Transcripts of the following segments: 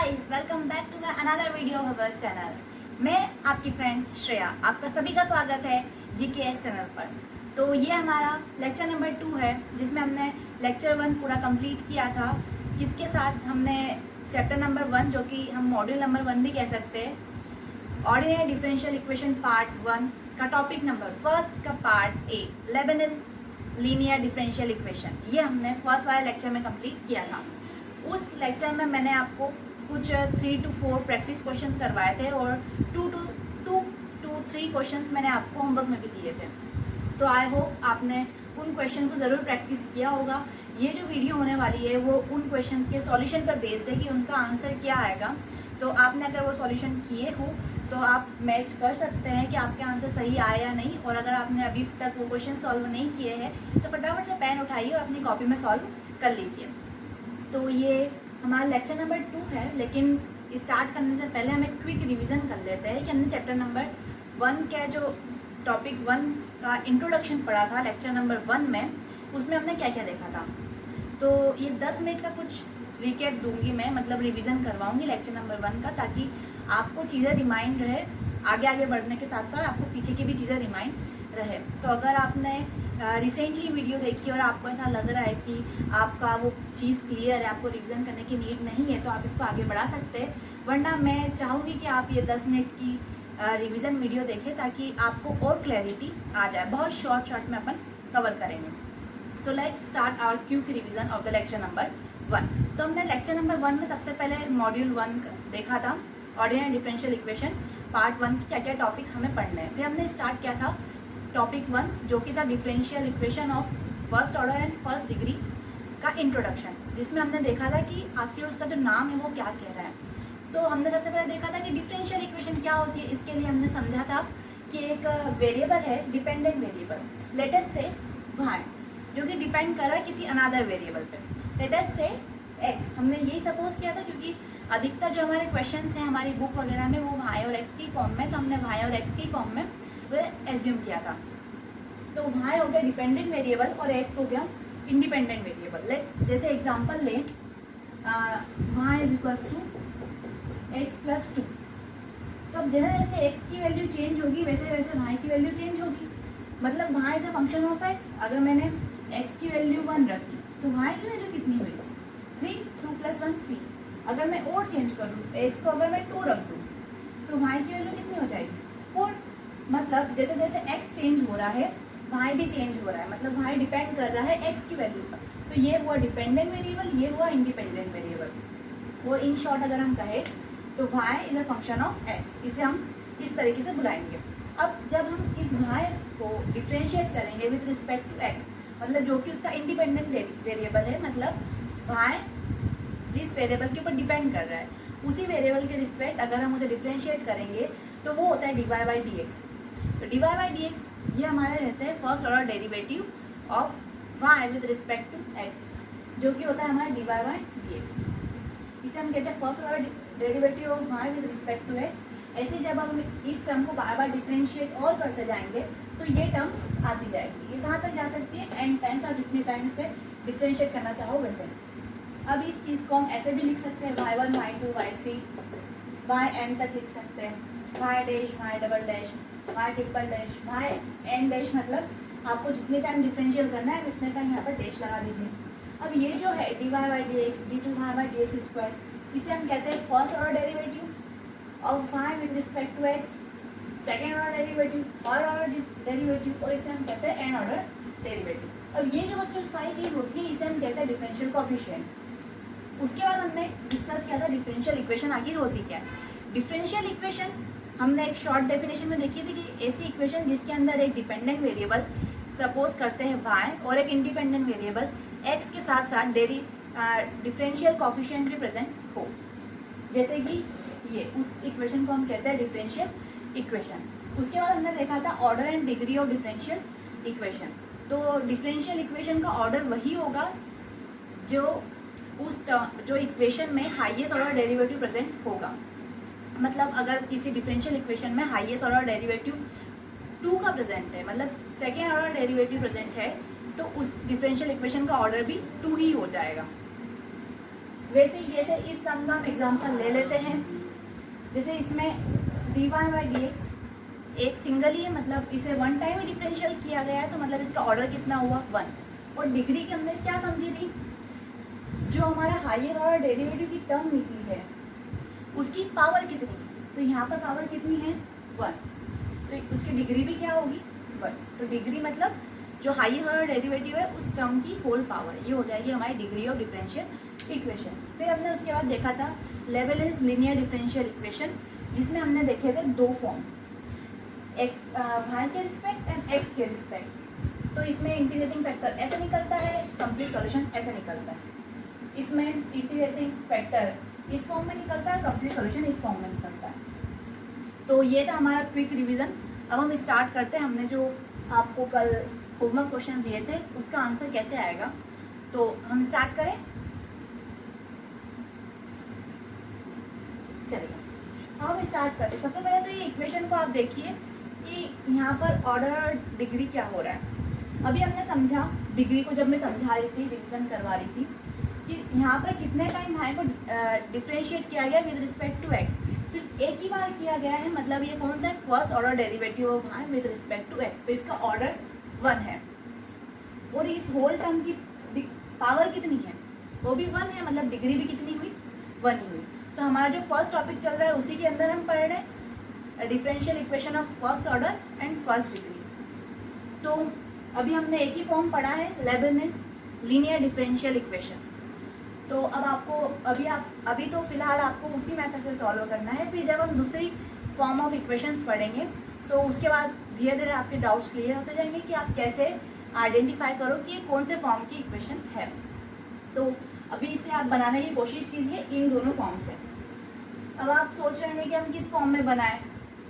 Guys, welcome back to the another video of our channel. मैं आपकी friend Shreya, आपका सभी का स्वागत है जीकेएस चैनल पर। तो ये हमारा लेक्चर नंबर 2 है, जिसमें हमने लेक्चर 1 पूरा कंप्लीट किया था। किसके साथ हमने चैप्टर नंबर 1, जो कि हम मॉड्यूल नंबर 1 भी कह सकते हैं, ऑर्डिनरी डिफरेंशियल इक्वेशन पार्ट 1 का टॉपिक नंबर फर्स्ट का part A, Leibniz linear differential equation, ये हमने फर्स्ट वाले लेक्चर में कंप्लीट किया था। उस लेक्चर में मैंने आपको कुछ 3 to 4 प्रैक्टिस क्वेश्चंस करवाए थे और 2 to 3 क्वेश्चंस मैंने आपको होमवर्क में भी दिए थे। तो आई होप आपने उन क्वेश्चंस को ज़रूर प्रैक्टिस किया होगा। ये जो वीडियो होने वाली है वो उन क्वेश्चंस के सॉल्यूशन पर बेस्ड है कि उनका आंसर क्या आएगा। तो आपने अगर वो सॉल्यूशन किए हो तो आप मैच कर सकते हैं कि आपके आंसर सही आए या नहीं। और अगर आपने अभी तक वो क्वेश्चन सॉल्व नहीं किए हैं तो फटाफट से पेन उठाइए और अपनी कॉपी में सॉल्व कर लीजिए। तो ये हमारा लेक्चर नंबर 2 है, लेकिन स्टार्ट करने से पहले हम एक क्विक रिवीजन कर लेते हैं कि हमने चैप्टर नंबर 1 का जो टॉपिक 1 का इंट्रोडक्शन पढ़ा था लेक्चर नंबर 1 में, उसमें हमने क्या क्या देखा था। तो ये 10 मिनट का कुछ रिकैप दूंगी मैं, मतलब रिवीजन करवाऊंगी लेक्चर नंबर 1 का, ताकि आपको चीज़ें रिमाइंड रहे। आगे आगे बढ़ने के साथ साथ आपको पीछे की भी चीज़ें रिमाइंड रहे। तो अगर आपने रिसेंटली वीडियो देखी और आपको ऐसा लग रहा है कि आपका वो चीज़ क्लियर है, आपको रिवीजन करने की नीड नहीं है, तो आप इसको आगे बढ़ा सकते हैं। वरना मैं चाहूँगी कि आप ये 10 मिनट की रिवीजन वीडियो देखें ताकि आपको और क्लैरिटी आ जाए। बहुत शॉर्ट में अपन कवर करेंगे। So let's start our quick revision of the lecture number 1। तो हमने लेक्चर नंबर 1 में सबसे पहले मॉड्यूल 1 देखा था, ऑर्डिनरी डिफरेंशियल इक्वेशन पार्ट 1 की क्या क्या टॉपिक्स हमें पढ़ने हैं। फिर हमने स्टार्ट किया था टॉपिक 1, जो कि था differential equation of first order and first degree का इंट्रोडक्शन, जिसमें हमने देखा था कि आखिर उसका जो नाम है वो क्या कह रहा है। तो हमने सबसे पहले देखा था कि डिफरेंशियल इक्वेशन क्या होती है। इसके लिए हमने समझा था कि एक वेरिएबल है, dependent variable, let's say y, जो कि डिपेंड कर रहा है किसी अनदर वेरिएबल पे, लेटस से x। हमने यही सपोज किया था क्योंकि अधिकतर जो हमारे क्वेश्चंस हैं हमारी बुक वगैरह में वो y और x की फॉर्म में, तो हमने y और x की फॉर्म में वो एज्यूम किया था। तो y हो गया डिपेंडेंट वेरिएबल और x हो गया इंडिपेंडेंट वेरिएबल। लेट जैसे एग्जांपल लें, y is equals to x plus 2। तो अब जैसे जैसे x की वैल्यू चेंज होगी वैसे वैसे y की वैल्यू चेंज होगी। मतलब y is a function of x। अगर मैंने x की वैल्यू 1 रखी तो y की वैल्यू कितनी हुई? 3, 2 + 1 3। अगर मैं और चेंज करूँ, x को अगर मैं 2 रख दूँ तो y की वैल्यू कितनी हो जाएगी? 4। मतलब जैसे जैसे x चेंज हो रहा है y भी चेंज हो रहा है, मतलब y डिपेंड कर रहा है x की वैल्यू पर। तो ये हुआ डिपेंडेंट वेरिएबल, ये हुआ इंडिपेंडेंट वेरिएबल। और इन शॉर्ट अगर हम कहें तो y is a function of x। इसे हम इस तरीके से बुलाएंगे। अब जब हम इस y को डिफ्रेंशिएट करेंगे विथ रिस्पेक्ट टू x, मतलब जो कि उसका इंडिपेंडेंट वेरिएबल है, मतलब y जिस वेरिएबल के ऊपर डिपेंड कर रहा है उसी वेरिएबल के रिस्पेक्ट अगर हम उसे डिफ्रेंशिएट करेंगे तो वो होता है dy/dx। तो dy/dx ये हमारे रहते हैं first order derivative of y with respect to x, जो कि होता है हमारा dy/dx। इसे हम कहते हैं first order derivative of y with respect to x। ऐसे जब हम इस टर्म को बार बार डिफ्रेंशिएट और करते जाएंगे तो ये टर्म्स आती जाएगी। ये कहाँ तक जा सकती है? n times. आप जितने टाइम से डिफ्रेंशिएट करना चाहो वैसे। अब इस चीज़ को हम ऐसे भी लिख सकते हैं y1 y2 y3 yn तक लिख सकते हैं, y dash y double dash y triple dash y n dash. मतलब आपको जितने टाइम डिफरेंशियल करना है उतने टाइम यहाँ पर डैश लगा दीजिए। अब ये जो है dy/dx d2y/dx², इसे हम कहते हैं first order derivative of y with respect to x, second order derivative, third order derivative, और इसे हम कहते हैं एन ऑर्डर डेरिवेटिव। अब ये जो बच्चों सारी चीज़ होती है इसे हम कहते हैं डिफरेंशियल कोएफिशिएंट। उसके बाद हमने डिस्कस किया था डिफरेंशियल इक्वेशन आखिर होती क्या है। डिफरेंशियल इक्वेशन हमने एक शॉर्ट डेफिनेशन में देखी थी कि ऐसी इक्वेशन जिसके अंदर एक डिपेंडेंट वेरिएबल सपोज करते हैं y और एक इंडिपेंडेंट वेरिएबल x के साथ साथ डिफरेंशियल कोएफिशिएंट भी प्रेजेंट हो। जैसे कि ये उस इक्वेशन को हम कहते हैं डिफरेंशियल इक्वेशन। उसके बाद हमने देखा था order and degree of differential equation. तो डिफरेंशियल इक्वेशन का ऑर्डर वही होगा जो इक्वेशन में हाईएस्ट ऑर्डर डेरिवेटिव प्रेजेंट होगा। मतलब अगर किसी डिफरेंशियल इक्वेशन में हाईएस्ट ऑर्डर डेरिवेटिव 2 का प्रेजेंट है, मतलब सेकेंड ऑर्डर डेरिवेटिव प्रेजेंट है, तो उस डिफरेंशियल इक्वेशन का ऑर्डर भी 2 ही हो जाएगा। वैसे ही जैसे इस टर्म का हम एग्जाम्पल ले लेते हैं, जैसे इसमें dy बाई dx एक सिंगल ही है, मतलब इसे वन टाइम ही डिफरेंशियल किया गया है, तो मतलब इसका ऑर्डर कितना हुआ 1। और डिग्री की हमने क्या समझी थी, जो हमारा हायर ऑर्डर डेरिवेटिव की टर्म निकली है उसकी पावर कितनी, तो यहाँ पर पावर कितनी है 1, तो उसकी डिग्री भी क्या होगी 1। तो डिग्री मतलब जो हायर ऑर्डर डेरिवेटिव है उस टर्म की होल पावर, ये हो जाएगी हमारी डिग्री ऑफ डिफरेंशियल इक्वेशन। फिर हमने उसके बाद देखा था लेबनिज़ लीनियर डिफरेंशियल इक्वेशन, जिसमें हमने देखे थे दो फॉर्म, एक्स वाई के रिस्पेक्ट एंड एक्स के रिस्पेक्ट। तो इसमें इंटीग्रेटिंग फैक्टर ऐसे निकलता है, कंप्लीट सॉल्यूशन ऐसे निकलता है। इसमें इंटीग्रेटिंग फैक्टर इस फॉर्म में निकलता है, कंप्लीट सॉल्यूशन इस फॉर्म में निकलता है। तो ये था हमारा क्विक रिवीजन। अब हम स्टार्ट करते हैं, हमने जो आपको कल होमवर्क क्वेश्चन दिए थे उसका आंसर कैसे आएगा, तो हम स्टार्ट करें। चलिए अब हम स्टार्ट करते हैं। सबसे पहले तो ये इक्वेशन को आप देखिए कि यहाँ पर ऑर्डर डिग्री क्या हो रहा है। अभी हमने समझा डिग्री को, जब मैं समझा रही थी, रिवीजन करवा रही थी, कि यहाँ पर कितने टाइम y को डिफ्रेंशिएट किया गया विद रिस्पेक्ट टू x, सिर्फ एक ही बार किया गया है, मतलब ये कौन सा है, first order derivative of y with respect to x, तो इसका ऑर्डर 1 है। और इस होल टर्म की पावर कितनी है, वो भी 1 है, मतलब डिग्री भी कितनी हुई 1 ही हुई। तो हमारा जो फर्स्ट टॉपिक चल रहा है उसी के अंदर हम पढ़ रहे हैं differential equation of first order and first degree. तो अभी हमने एक ही फॉर्म पढ़ा है, लेबनिज़ लीनियर डिफरेंशियल इक्वेशन। तो अब आपको अभी तो फिलहाल आपको उसी मेथड से सॉल्व करना है। फिर जब हम दूसरी फॉर्म ऑफ इक्वेशंस पढ़ेंगे तो उसके बाद धीरे धीरे आपके डाउट्स क्लियर होते जाएंगे कि आप कैसे आइडेंटिफाई करो कि ये कौन से फॉर्म की इक्वेशन है। तो अभी इसे आप बनाने की कोशिश कीजिए इन दोनों फॉर्म से। अब आप सोच रहे हैं कि हम किस फॉर्म में बनाएं,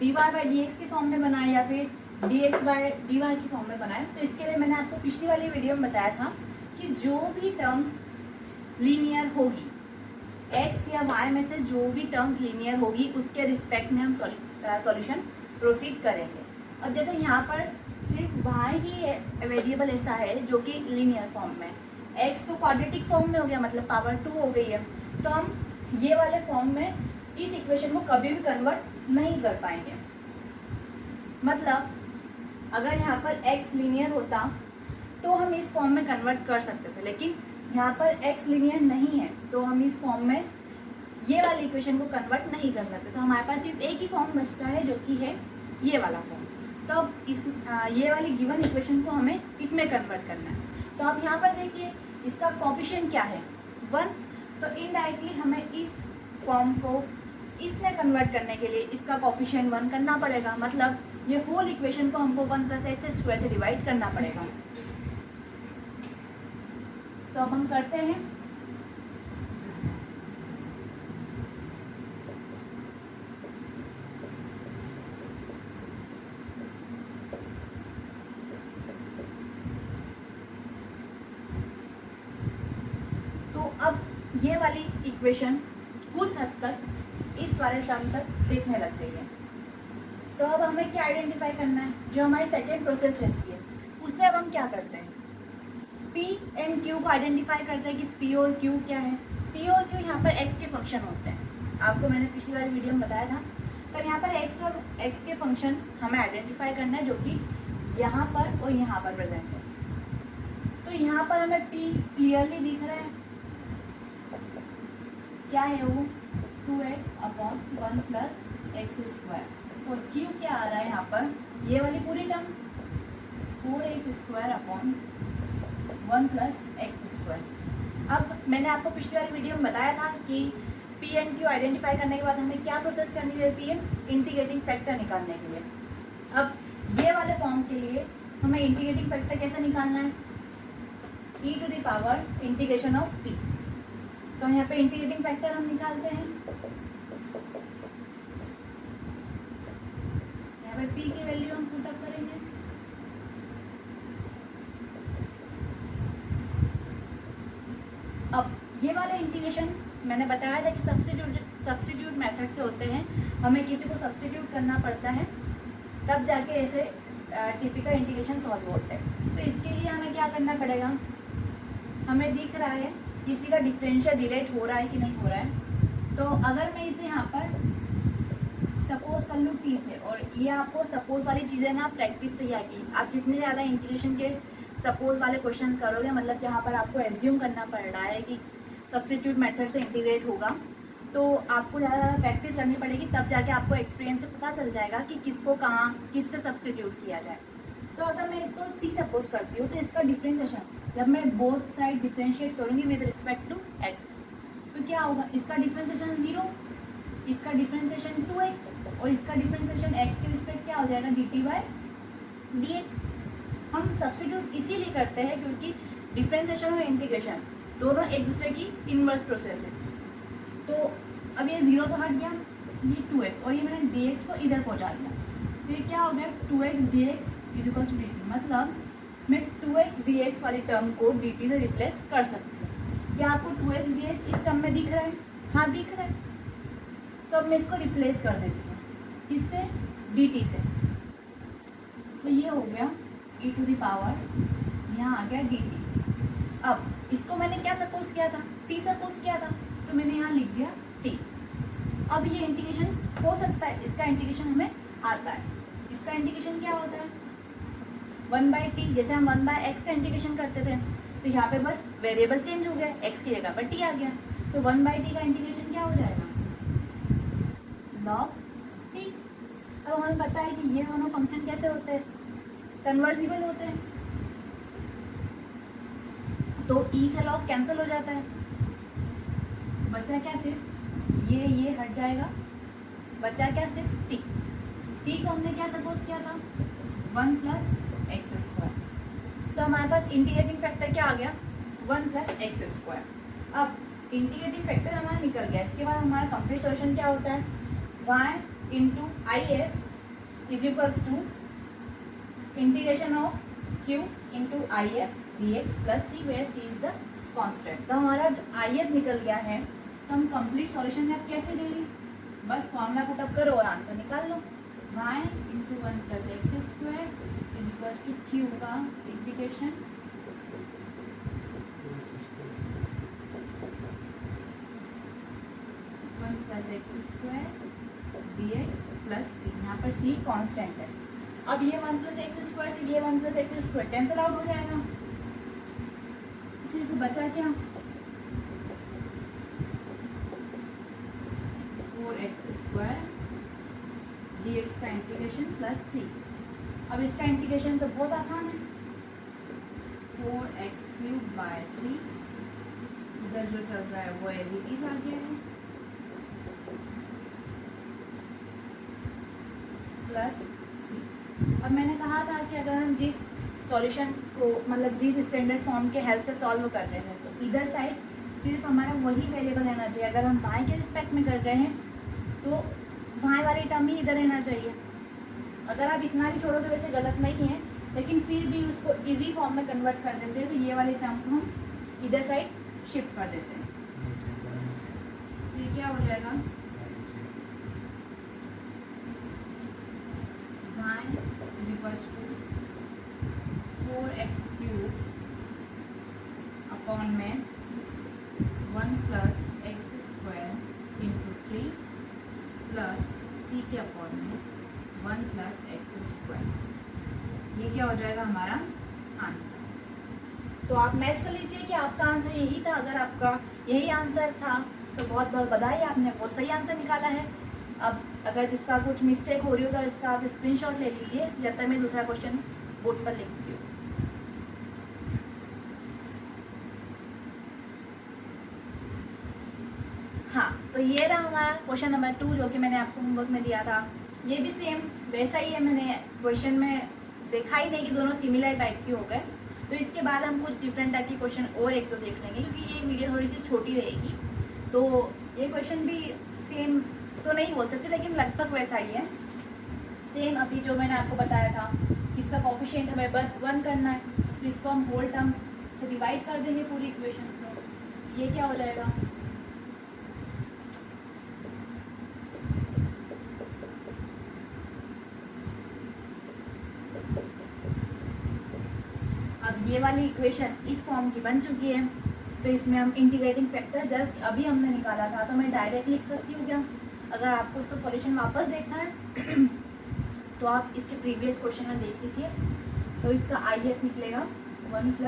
dy बाई dx के फॉर्म में बनाएं या फिर dx बाई dy के फॉर्म में बनाएं। तो इसके लिए मैंने आपको पिछली वाली वीडियो में बताया था कि जो भी टर्म लीनियर होगी, x या y में से जो भी टर्म लीनियर होगी उसके रिस्पेक्ट में हम सॉल्यूशन प्रोसीड करेंगे। अब जैसे यहाँ पर सिर्फ y ही वेरिएबल ऐसा है जो कि लीनियर फॉर्म में, x तो क्वाड्रेटिक फॉर्म में हो गया, मतलब पावर 2 हो गई है, तो हम ये वाले फॉर्म में इस इक्वेशन को कभी भी कन्वर्ट नहीं कर पाएंगे। मतलब अगर यहाँ पर x लीनियर होता तो हम इस फॉर्म में कन्वर्ट कर सकते थे, लेकिन यहाँ पर x लीनियर नहीं है तो हम इस फॉर्म में ये वाली इक्वेशन को कन्वर्ट नहीं कर सकते। तो हमारे पास सिर्फ एक ही फॉर्म बचता है जो कि है ये वाला फॉर्म। तो अब ये वाली गिवन इक्वेशन को हमें इसमें कन्वर्ट करना है। तो आप यहाँ पर देखिए इसका कोफिशिएंट क्या है 1, तो इनडायरेक्टली हमें इस फॉर्म को इसमें कन्वर्ट करने के लिए इसका कोफिशिएंट 1 करना पड़ेगा, मतलब ये होल इक्वेशन को हमको 1 + x² से डिवाइड करना पड़ेगा। तो अब हम करते हैं। तो अब ये वाली इक्वेशन कुछ हद तक इस वाले टर्म तक देखने लग गई है। तो अब हमें क्या आइडेंटिफाई करना है, जो हमारी सेकेंड प्रोसेस रहती है उसमें अब हम क्या करते हैं, P एंड Q को आइडेंटिफाई करते हैं कि P और Q क्या है। P और Q यहाँ पर x के फंक्शन होते हैं, आपको मैंने पिछली वाली वीडियो में बताया था। तो यहाँ पर x और x के फंक्शन हमें आइडेंटिफाई करना है जो कि यहाँ पर और यहाँ पर प्रेजेंट है। तो यहाँ पर हमें P क्लियरली दिख रहा है, क्या है वो 2x/1 + x²। और Q क्या आ रहा है यहाँ पर, ये वाली पूरी टर्म 4x² / 1 + x²। अब मैंने आपको पिछली वाली वीडियो में बताया था कि P एंड Q आइडेंटिफाई करने के बाद हमें क्या प्रोसेस करनी रहती है, इंटीग्रेटिंग फैक्टर निकालने के लिए। अब ये वाले फॉर्म के लिए हमें इंटीग्रेटिंग फैक्टर कैसे निकालना है, e⁻∫ P। तो यहाँ पे इंटीग्रेटिंग फैक्टर हम निकालते हैं। यहाँ पे P की वैल्यू हम पुट अप करेंगे। अब ये वाले इंटीग्रेशन मैंने बताया था कि सब्स्टिट्यूट मेथड से होते हैं, हमें किसी को सब्स्टिट्यूट करना पड़ता है तब जाके ऐसे टिपिकल इंटीग्रेशन सॉल्व होते हैं। तो इसके लिए हमें क्या करना पड़ेगा, हमें दिख रहा है किसी का डिफरेंशियल रिलेट हो रहा है कि नहीं हो रहा है। तो अगर मैं इसे यहाँ पर सपोज कर लूँ टी से, और ये आपको सपोज वाली चीज़ें ना प्रैक्टिस से ही आएगी। आप जितने ज़्यादा इंटीग्रेशन के सपोज वाले क्वेश्चन करोगे, मतलब जहाँ पर आपको एज्यूम करना पड़ रहा है कि सब्स्टिट्यूट मेथड से इंटीग्रेट होगा, तो आपको ज़्यादा प्रैक्टिस करनी पड़ेगी, तब जाके आपको एक्सपीरियंस से पता चल जाएगा कि किसको कहाँ किससे सब्स्टिट्यूट किया जाए। तो अगर मैं इसको टी सपोज करती हूँ, तो इसका डिफ्रेंशिएशन जब मैं बोथ साइड डिफ्रेंशिएट करूँगी विद रिस्पेक्ट टू एक्स, तो क्या होगा, इसका डिफ्रेंशिएशन 0, इसका डिफ्रेंशिएशन 2x, और इसका डिफ्रेंशिएशन x के रिस्पेक्ट क्या हो जाएगा, dt/dx। हम सब्स्टिट्यूट इसीलिए करते हैं क्योंकि डिफ्रेंशिएशन और इंटीग्रेशन दोनों एक दूसरे की इनवर्स प्रोसेस है। तो अब ये 0 तो हट गया, ये 2x, और ये मैंने dx को इधर पहुंचा दिया, तो ये क्या हो गया, 2x dx = dt। मतलब मैं 2x dx वाली टर्म को dt से रिप्लेस कर सकती हूँ। क्या आपको 2x dx इस टर्म में दिख रहा है? हाँ दिख रहा है। तो अब मैं इसको रिप्लेस कर देती हूँ, किससे, dt से। तो ये हो गया e⁻, यहाँ आ गया dt। अब इसको मैंने क्या सपोज किया था, t सपोज किया था, तो मैंने यहाँ लिख दिया t। अब ये इंटीग्रेशन हो सकता है, इसका इंटीग्रेशन हमें आता है। इसका इंटीग्रेशन क्या होता है, 1/t। जैसे हम 1/x का इंटीग्रेशन करते थे, तो यहाँ पे बस वेरिएबल चेंज हो गया, x की जगह पर t आ गया, तो 1/t का इंटीग्रेशन क्या हो जाएगा, log t। अब हमें पता है कि ये दोनों फंक्शन कैसे होते हैं, कन्वर्सिबल होते हैं, तो e से log कैंसिल हो जाता है, बचा क्या, सिर्फ ये हट जाएगा, बचा क्या, सिर्फ t। t को हमने क्या सपोज किया था, 1 + x²। तो हमारे पास इंटीग्रेटिंग फैक्टर क्या आ गया, 1 + x²। अब इंटीग्रेटिंग फैक्टर हमारा निकल गया। इसके बाद हमारा कंप्लीट सॉल्यूशन क्या होता है, y × if = integration of q × if dx + c, where c is the constant। तो हमारा if निकल गया है, तो हम कंप्लीट सॉल्यूशन में कैसे ले ली, बस फॉर्मूला पुट अप करो और आंसर निकाल लो। y × 1 + x² = q का इंटीग्रेशन 1 + x² dx + c। यहाँ पर c कांस्टेंट है। अब ये 1 + x² से ये 1 + x² कैंसिल आउट हो जाएगा, सिर्फ बचा क्या, 4x² dx का इंटीग्रेशन + c। अब इसका इंटीग्रेशन तो बहुत आसान है, 4x³ / 3, इधर जो चल रहा है वो एज इट इज आ गया है, +c। अब मैंने कहा था कि अगर हम जिस सॉल्यूशन को, मतलब जिस स्टैंडर्ड फॉर्म के हेल्प से सॉल्व कर रहे हैं, तो इधर साइड सिर्फ हमारा वही वेरिएबल रहना चाहिए। अगर हम y के रिस्पेक्ट में कर रहे हैं, तो y वाली टर्म ही इधर रहना चाहिए। अगर आप इतना भी छोड़ो तो वैसे गलत नहीं है, लेकिन फिर भी उसको इजी फॉर्म में कन्वर्ट कर देते हैं, तो ये वाली टर्म को हम इधर साइड शिफ्ट कर देते हैं। तो ये क्या हो जाएगा, y = 4x³ अपॉन में 1 + x² × 3 + c के अपॉन में 1 + x²। ये क्या हो जाएगा हमारा आंसर। तो आप मैच कर लीजिए कि आपका आंसर यही था। अगर आपका यही आंसर था तो बहुत बहुत बधाई, आपने बहुत सही आंसर निकाला है। अब अगर जिसका कुछ मिस्टेक हो रही हो तो इसका आप स्क्रीनशॉट ले लीजिए, जब तक मैं दूसरा क्वेश्चन बोर्ड पर लिखती हूँ। हाँ, तो ये रहा हमारा क्वेश्चन नंबर 2 जो कि मैंने आपको होमवर्क में दिया था। ये भी सेम वैसा ही है, मैंने क्वेश्चन में देखा ही नहीं कि दोनों सिमिलर टाइप के हो गए। तो इसके बाद हम कुछ डिफरेंट टाइप के क्वेश्चन और एक तो देख लेंगे, क्योंकि ये वीडियो थोड़ी सी छोटी रहेगी। तो ये क्वेश्चन भी सेम तो नहीं बोल सकते, लेकिन लगभग वैसा ही है। सेम अभी जो मैंने आपको बताया था, इसका कोफिशिएंट हमें 1 करना है, तो इसको हम होल टर्म से डिवाइड कर देंगे पूरी इक्वेशन से। ये क्या हो जाएगा, अब ये वाली इक्वेशन इस फॉर्म की बन चुकी है। तो इसमें हम इंटीग्रेटिंग फैक्टर जस्ट अभी हमने निकाला था, तो मैं डायरेक्ट लिख सकती हूँ क्या? अगर आपको इसका सॉल्यूशन वापस देखना है तो आप इसके प्रीवियस क्वेश्चन में देख लीजिए। तो इसका IF निकलेगा 1 +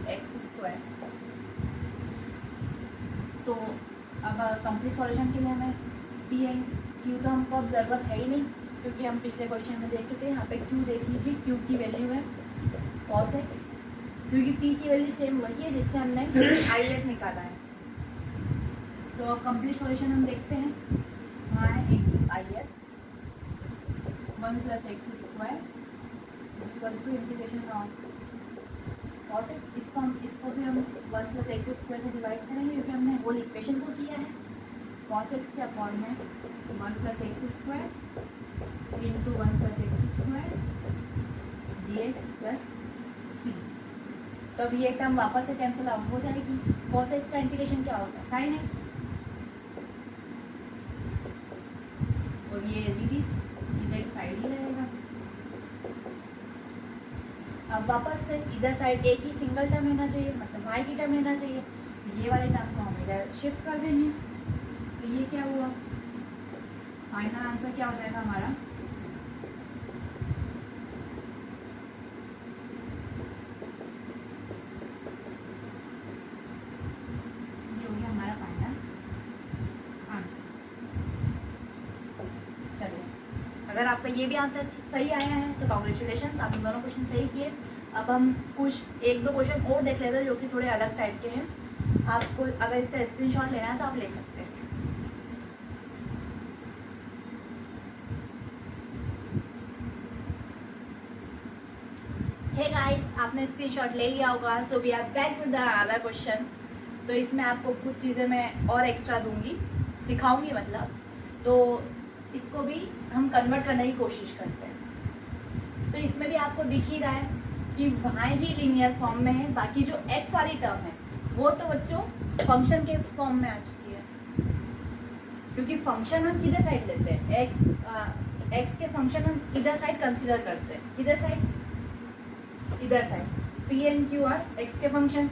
x²। तो अब कंप्लीट सॉल्यूशन के लिए हमें P एंड Q तो हमको अब ज़रूरत है ही नहीं, क्योंकि हम पिछले क्वेश्चन में देख चुके हैं। यहाँ पे Q देख लीजिए, Q की वैल्यू है cos x, क्योंकि P की वैल्यू सेम वही है जिससे हमने IF निकाला है। तो अब कंप्लीट सॉल्यूशन हम देखते हैं। IF 1 + x² = integration of cos x। इसको भी हम 1 + x² से डिवाइड करेंगे, क्योंकि हमने होल इक्वेशन को किया है। cos x के अपॉन में 1 + x² × 1 + x² dx + c। तो अब ये टर्म वापस से कैंसिल आउट हो जाएगी। cos x का इंटीग्रेशन क्या होता है? sin x। और ये इधर साइड ही रहेगा। अब वापस से इधर साइड एक ही सिंगल टर्म लेना चाहिए, मतलब y की टर्म लेना चाहिए। ये वाले टर्म को हम इधर शिफ्ट कर देंगे। तो ये क्या हुआ? फाइनल आंसर क्या हो जाएगा हमारा? ये हो गया हमारा फाइनल आंसर। चलिए, अगर आपका ये भी आंसर सही आया है तो कॉन्ग्रेचुलेशन, आपने दोनों क्वेश्चन सही किए। अब हम कुछ 1-2 क्वेश्चन और देख लेते हैं जो कि थोड़े अलग टाइप के हैं। आपको अगर इसका स्क्रीनशॉट लेना है तो आप ले सकते हैं। हे गाइस, आपने स्क्रीनशॉट ले लिया होगा। So we are back with the other question. तो इसमें आपको कुछ चीज़ें मैं और एक्स्ट्रा दूंगी, सिखाऊंगी मतलब। तो इसको भी हम कन्वर्ट करने की कोशिश करते हैं। तो इसमें भी आपको दिख ही रहा है कि y ही लीनियर फॉर्म में है, बाकी जो x वाली टर्म है वो तो बच्चों फंक्शन के फॉर्म में आ चुकी है, क्योंकि फंक्शन हम किधर साइड लेते हैं? x के फंक्शन हम इधर साइड कंसिडर करते हैं। किधर साइड? इधर side. P and Q are x के फंक्शन,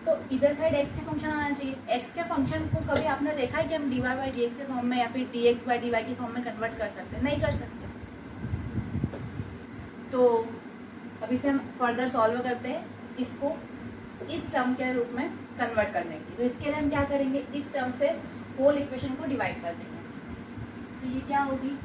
तो इधर साइड x के फंक्शन आना चाहिए। x के फंक्शन को कभी आपने देखा है कि हम dy/dx के फॉर्म में या फिर dx/dy के फॉर्म में कन्वर्ट कर सकते हैं? नहीं कर सकते। तो अभी से हम फर्दर सॉल्व करते हैं इसको इस टर्म के रूप में कन्वर्ट करने की। तो इसके लिए हम क्या करेंगे? इस टर्म से होल इक्वेशन को डिवाइड कर देंगे। तो ये क्या होगी?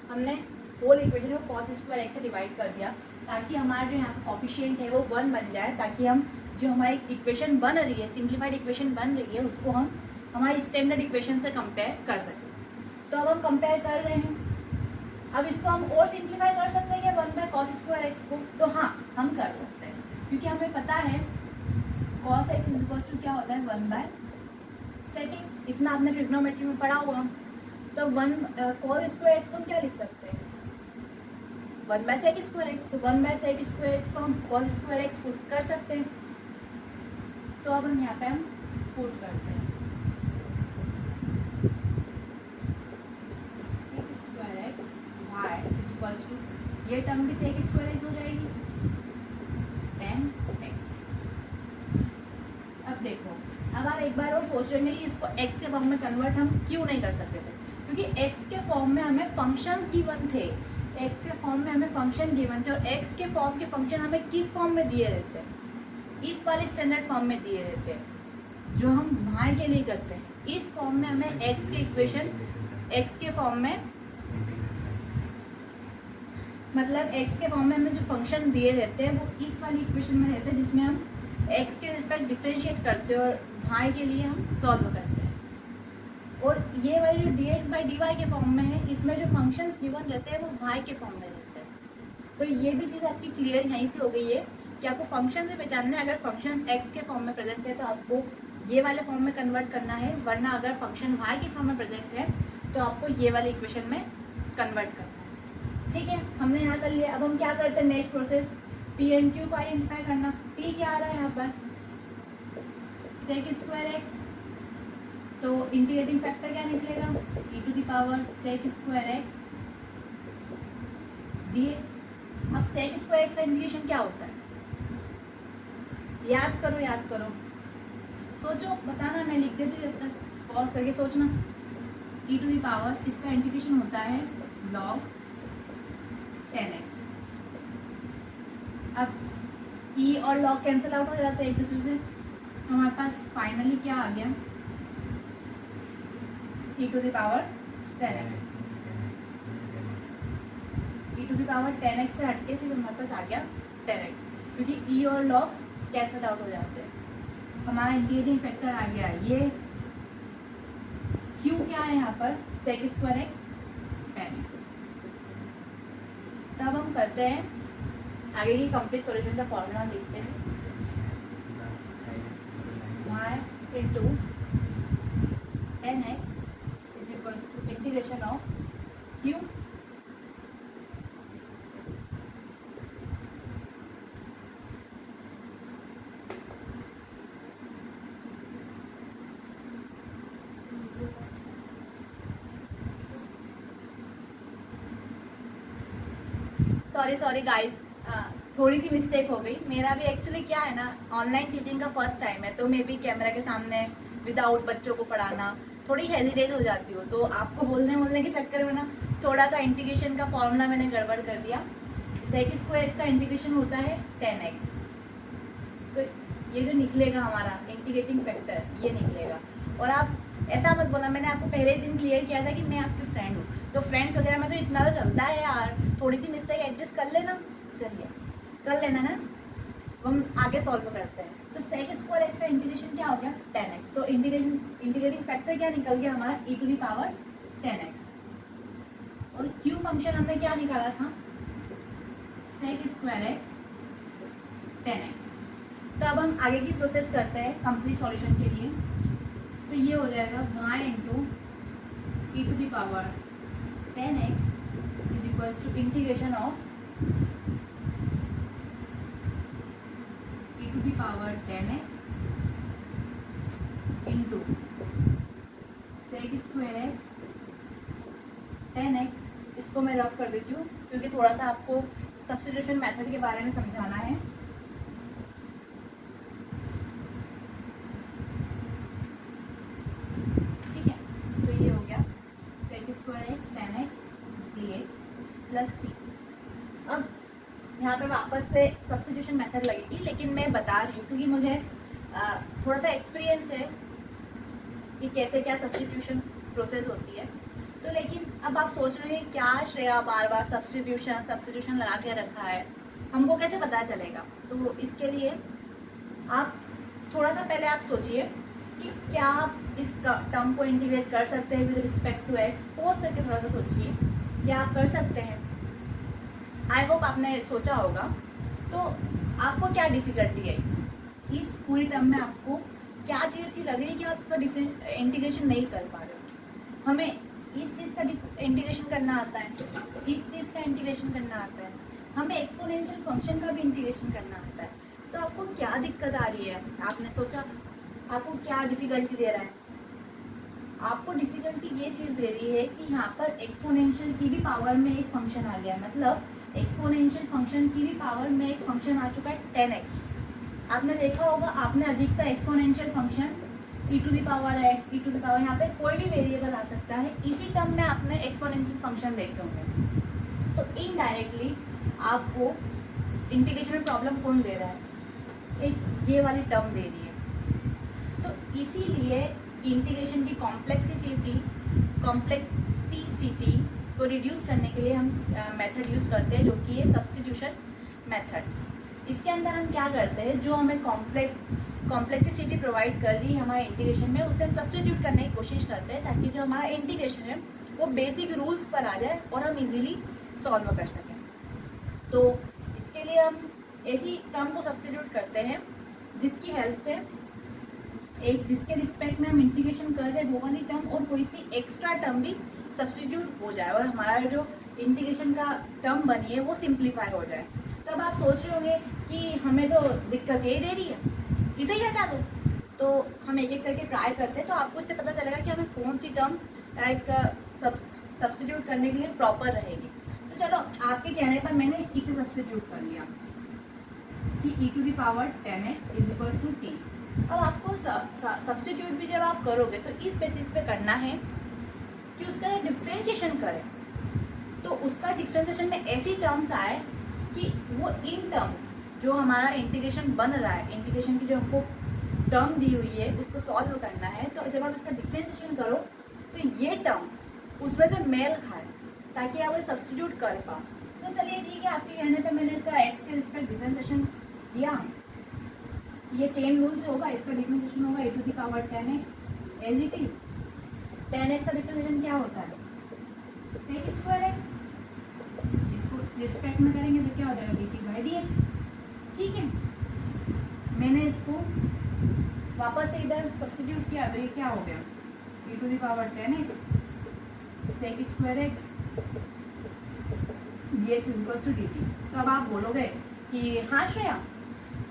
हमने होल इक्वेशन को cos² x से डिवाइड कर दिया, ताकि हमारा जो यहाँ ऑफिशिएंट है वो 1 बन जाए, ताकि हम जो हमारी इक्वेशन बन रही है, सिंप्लीफाइड इक्वेशन बन रही है, उसको हम हमारी स्टैंडर्ड इक्वेशन से कंपेयर कर सकें। तो अब हम कंपेयर कर रहे हैं। अब इसको हम और सिंप्लीफाई कर सकते हैं क्या 1/cos² x को? तो हाँ, हम कर सकते हैं, क्योंकि हमें पता है cos x = क्या होता है? 1/sec x। इतना आपने ट्रिग्नोमेट्री में पढ़ा होगा। तो 1/cos² x को हम क्या लिख सकते हैं? 1/sec² x। तो 1/sec² x को हम cos² x पुट कर सकते हैं। तो अब हम यहाँ पे हम पुट करते हैं sec² x y = ये टर्म भी sec² x हो जाएगी 10x। अब देखो, अब आप एक बार और सोच रहे हैं कि इसको x के फॉर्म में कन्वर्ट हम क्यों नहीं कर सकते थे? क्योंकि x के फॉर्म में हमें फंक्शंस गिवन थे। x के फॉर्म में हमें फंक्शन गिवन थे, और x के फॉर्म के फंक्शन हमें किस फॉर्म में दिए रहते हैं? इस वाले स्टैंडर्ड फॉर्म में दिए रहते हैं, जो हम y के लिए करते हैं। इस फॉर्म में हमें x के इक्वेशन x के फॉर्म में, मतलब x के फॉर्म में हमें जो फंक्शन दिए रहते हैं वो इस वाली इक्वेशन में रहते हैं, जिसमें हम x के रिस्पेक्ट डिफरेंशिएट करते हैं और y के लिए हम सॉल्व करते हैं। और ये वाली जो dx/dy के फॉर्म में है, इसमें जो फंक्शंस गिवन रहते हैं वो y के फॉर्म में रहते हैं। तो ये भी चीज़ आपकी क्लियर यहीं से हो गई है कि आपको फंक्शन से पहचानना है। अगर फंक्शन x के फॉर्म में प्रेजेंट है तो आपको ये वाले फॉर्म में कन्वर्ट करना है, वरना अगर फंक्शन y के फॉर्म में प्रेजेंट है तो आपको ये वाले इक्वेशन में कन्वर्ट करना है। ठीक है, हमने यहाँ कर लिया। अब हम क्या करते हैं? Next process P and Q को आइडेंटिफाई करना। P क्या आ रहा है यहाँ पर? सेक स्क्वायर एक्स, तो इंटीग्रेटिंग फैक्टर क्या निकलेगा, e to the power sec square x dx। अब सेक स्क्वायर एक्स का इंटीग्रेशन क्या होता है, याद करो सोचो, बताना, मैं लिख देती हूँ जब तक, पॉज करके सोचना। e टू द पावर इसका इंटीग्रेशन होता है log 10x। अब e और log कैंसिल आउट हो जाते हैं एक दूसरे से, तो हमारे पास फाइनली क्या आ गया, e to the power 10x। e to the power 10x से हटके सिर्फ हमारे पास आ गया 10x, क्योंकि e और log कैंसिल आउट हो जाते हैं। हमारा इंटीग्रेटिंग फैक्टर आ गया ये, q क्या है यहाँ पर, सेक स्क्वायर एक्स 10x। तब हम करते हैं आगे की कंप्लीट सॉल्यूशन का फॉर्मूला लिखते हैं, y into 10x is equals to integration of q sorry guys, थोड़ी सी मिस्टेक हो गई। मेरा भी एक्चुअली क्या है ना, ऑनलाइन टीचिंग का फर्स्ट टाइम है, तो मैं भी कैमरा के सामने विदाउट बच्चों को पढ़ाना थोड़ी हेजिटेट हो जाती हूँ। तो आपको बोलने के चक्कर में ना थोड़ा सा इंटीग्रेशन का फॉर्मूला मैंने गड़बड़ कर दिया। सेक स्क्वायर एक्स का इंटीग्रेशन होता है 10x, तो ये जो निकलेगा हमारा इंटीग्रेटिंग फैक्टर ये निकलेगा। और आप ऐसा मत बोला, मैंने आपको पहले ही दिन क्लियर किया था कि मैं आपकी फ्रेंड हूँ, तो फ्रेंड्स वगैरह में तो इतना तो चलता है यार, थोड़ी सी मिस्टेक एडजस्ट कर लेना, चलिए कर लेना ना। हम आगे सॉल्व करते हैं। तो सेक स्क्वायर एक्स का इंटीग्रेशन क्या हो गया 10x, तो इंटीग्रेटिंग फैक्टर क्या निकल गया हमारा e to the power 10x। और q फंक्शन हमने क्या निकाला था, सेक स्क्वायर एक्स 10x। तो अब हम आगे की प्रोसेस करते हैं कंप्लीट सॉल्यूशन के लिए। तो ये हो जाएगा y into e to the power 10x is equals to integration of e to the power 10x into sec square x 10x। इसको मैं रब कर देती हूँ क्योंकि थोड़ा सा आपको सब्स्टिट्यूशन मेथड के बारे में समझाना है। ठीक है, तो ये हो गया sec square x 10x dx plus c। अब यहाँ पे वापस से सब्स्टिट्यूशन मेथड लगेगी, लेकिन मैं बता रही हूँ क्योंकि मुझे थोड़ा सा एक्सपीरियंस है कि कैसे क्या सब्स्टिट्यूशन प्रोसेस होती है। तो लेकिन अब आप सोच रहे हैं क्या श्रेया बार बार सब्स्टिट्यूशन लगा के रखा है, हमको कैसे पता चलेगा। तो इसके लिए आप थोड़ा सा पहले आप सोचिए कि क्या आप इस टर्म को इंटीग्रेट कर सकते हैं with respect to x. Pause करके थोड़ा सा सोचिए, क्या आप कर सकते हैं। आई होप आपने सोचा होगा। तो आपको क्या डिफिकल्टी है इस पूरी टर्म में, आपको क्या चीज़ सी लग रही है कि आप तो इंटीग्रेशन नहीं कर पा रहे हो। हमें इस चीज़ का इंटीग्रेशन करना आता है, इस चीज़ का इंटीग्रेशन करना आता है, हमें एक्सपोनेंशियल फंक्शन का भी इंटीग्रेशन करना आता है। तो आपको क्या दिक्कत आ रही है, आपने सोचा आपको क्या डिफिकल्टी दे रहा है। आपको डिफिकल्टी ये चीज़ दे रही है कि यहाँ पर एक्सपोनेंशियल की भी पावर में एक फंक्शन आ गया, मतलब एक्सपोनेंशियल फंक्शन की भी पावर में एक फंक्शन आ चुका है 10x। आपने देखा होगा, आपने अधिकतर exponential function e to the power x, e to the power, यहाँ पे कोई भी वेरिएबल आ सकता है, इसी टर्म में आपने एक्सपोनेंशियल फंक्शन देखे होंगे। तो इनडायरेक्टली आपको इंटीग्रेशन में प्रॉब्लम कौन दे रहा है, एक ये वाली टर्म दे रही है। तो इसीलिए इंटीग्रेशन की कॉम्प्लेक्सिटी को रिड्यूस करने के लिए हम मेथड यूज़ करते हैं, जो कि है सब्स्टिट्यूशन मेथड। इसके अंदर हम क्या करते हैं, जो हमें कॉम्प्लेक्सिटी प्रोवाइड कर रही है हमारे इंटीग्रेशन में, उसे हम सब्स्टिट्यूट करने की कोशिश करते हैं ताकि जो हमारा इंटीग्रेशन है वो बेसिक रूल्स पर आ जाए और हम इजीली सॉल्व कर सकें। तो इसके लिए हम ऐसी टर्म को सब्स्टिट्यूट करते हैं जिसकी हेल्प से एक जिसके रिस्पेक्ट में हम इंटीग्रेशन कर रहे हैं वो वाली टर्म और कोई सी एक्स्ट्रा टर्म भी सब्स्टिट्यूट हो जाए और हमारा जो इंटीग्रेशन का टर्म बनी है वो सिंप्लीफाई हो जाए। तब आप सोच रहे होंगे कि हमें तो दिक्कत यही दे रही है, इसे ही हटा दो। तो हम एक एक करके ट्राई करते हैं, तो आपको इससे पता चलेगा कि हमें कौन सी टर्म एक सब्स्टिट्यूट करने के लिए प्रॉपर रहेगी। तो चलो आपके कहने पर मैंने इसे सब्स्टिट्यूट कर लिया कि e to the power 10x is equals to t। अब आपको सब्स्टिट्यूट भी जब आप करोगे तो इस बेसिस पे करना है कि उसका डिफ्रेंशिएशन करें, तो उसका डिफ्रेंशिएशन में ऐसी टर्म्स आए कि वो इन टर्म्स जो हमारा इंटीग्रेशन बन रहा है, इंटीग्रेशन की जो हमको टर्म दी हुई है उसको सॉल्व करना है, तो जब आप इसका डिफ्रेंशिएशन करो तो ये टर्म्स उसमें से मेल खाए ताकि आप वो सब्स्टिट्यूट कर पाओ। तो चलिए ठीक है, आपके कहने पे मैंने इसका एक्स के रिस्पेक्ट डिफ्रेंशिएशन किया। ये चेन रूल से होगा, इसका डिफ्रेंशिएशन होगा e to the power 10x as it is. 10x का डिफ्रेंशिएशन क्या होता है? sec square x। इसको रिस्पेक्ट में करेंगे तो क्या हो जाएगा? dt by dx। ठीक है, मैंने इसको वापस से इधर सब्स्टिट्यूट किया तो ये क्या हो गया? e to the power 10x sec square x dx equals to dt। तो अब आप बोलोगे कि हाँ श्रेया,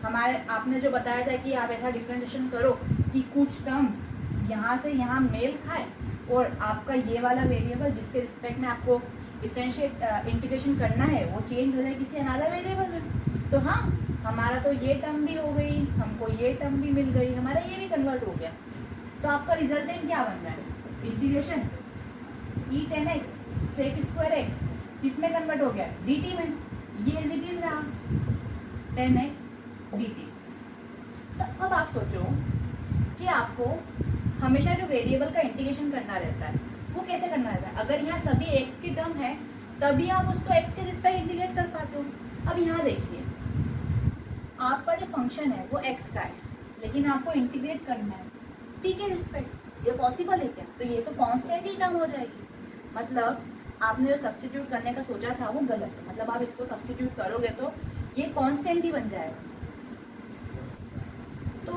हमारे आपने जो बताया था कि आप ऐसा डिफ्रेंशिएशन करो कि कुछ टर्म्स यहाँ से यहाँ मेल खाए और आपका ये वाला वेरिएबल जिसके रिस्पेक्ट में आपको डिफ्रेंशिएट इंटीग्रेशन करना है वो चेंज हो जाए किसी अनदर वेरिएबल में। तो हाँ, हमारा तो ये टर्म भी हो गई, हमको ये टर्म भी मिल गई, हमारा ये भी कन्वर्ट हो गया। तो आपका रिजल्टेंट क्या बन रहा है? Integration e 10x sec square x किसमें कन्वर्ट हो गया? dt में। ये एज इट इज रहा 10x dt। तो अब आप सोचो कि आपको हमेशा जो वेरिएबल का इंटीग्रेशन करना रहता है वो कैसे करना रहता है? अगर यहाँ सभी x की टर्म है तभी आप उसको x के रिस्पेक्ट इंटीग्रेट कर पाते हो। अब यहाँ देखिए, आपका जो फंक्शन है वो x का है, लेकिन आपको इंटीग्रेट करना है t के रिस्पेक्ट। ये पॉसिबल है क्या? तो ये तो कांस्टेंट ही टर्म हो जाएगी। मतलब आपने जो सब्स्टिट्यूट करने का सोचा था वो गलत है। मतलब आप इसको सब्स्टिट्यूट करोगे तो ये कांस्टेंट ही बन जाएगा। तो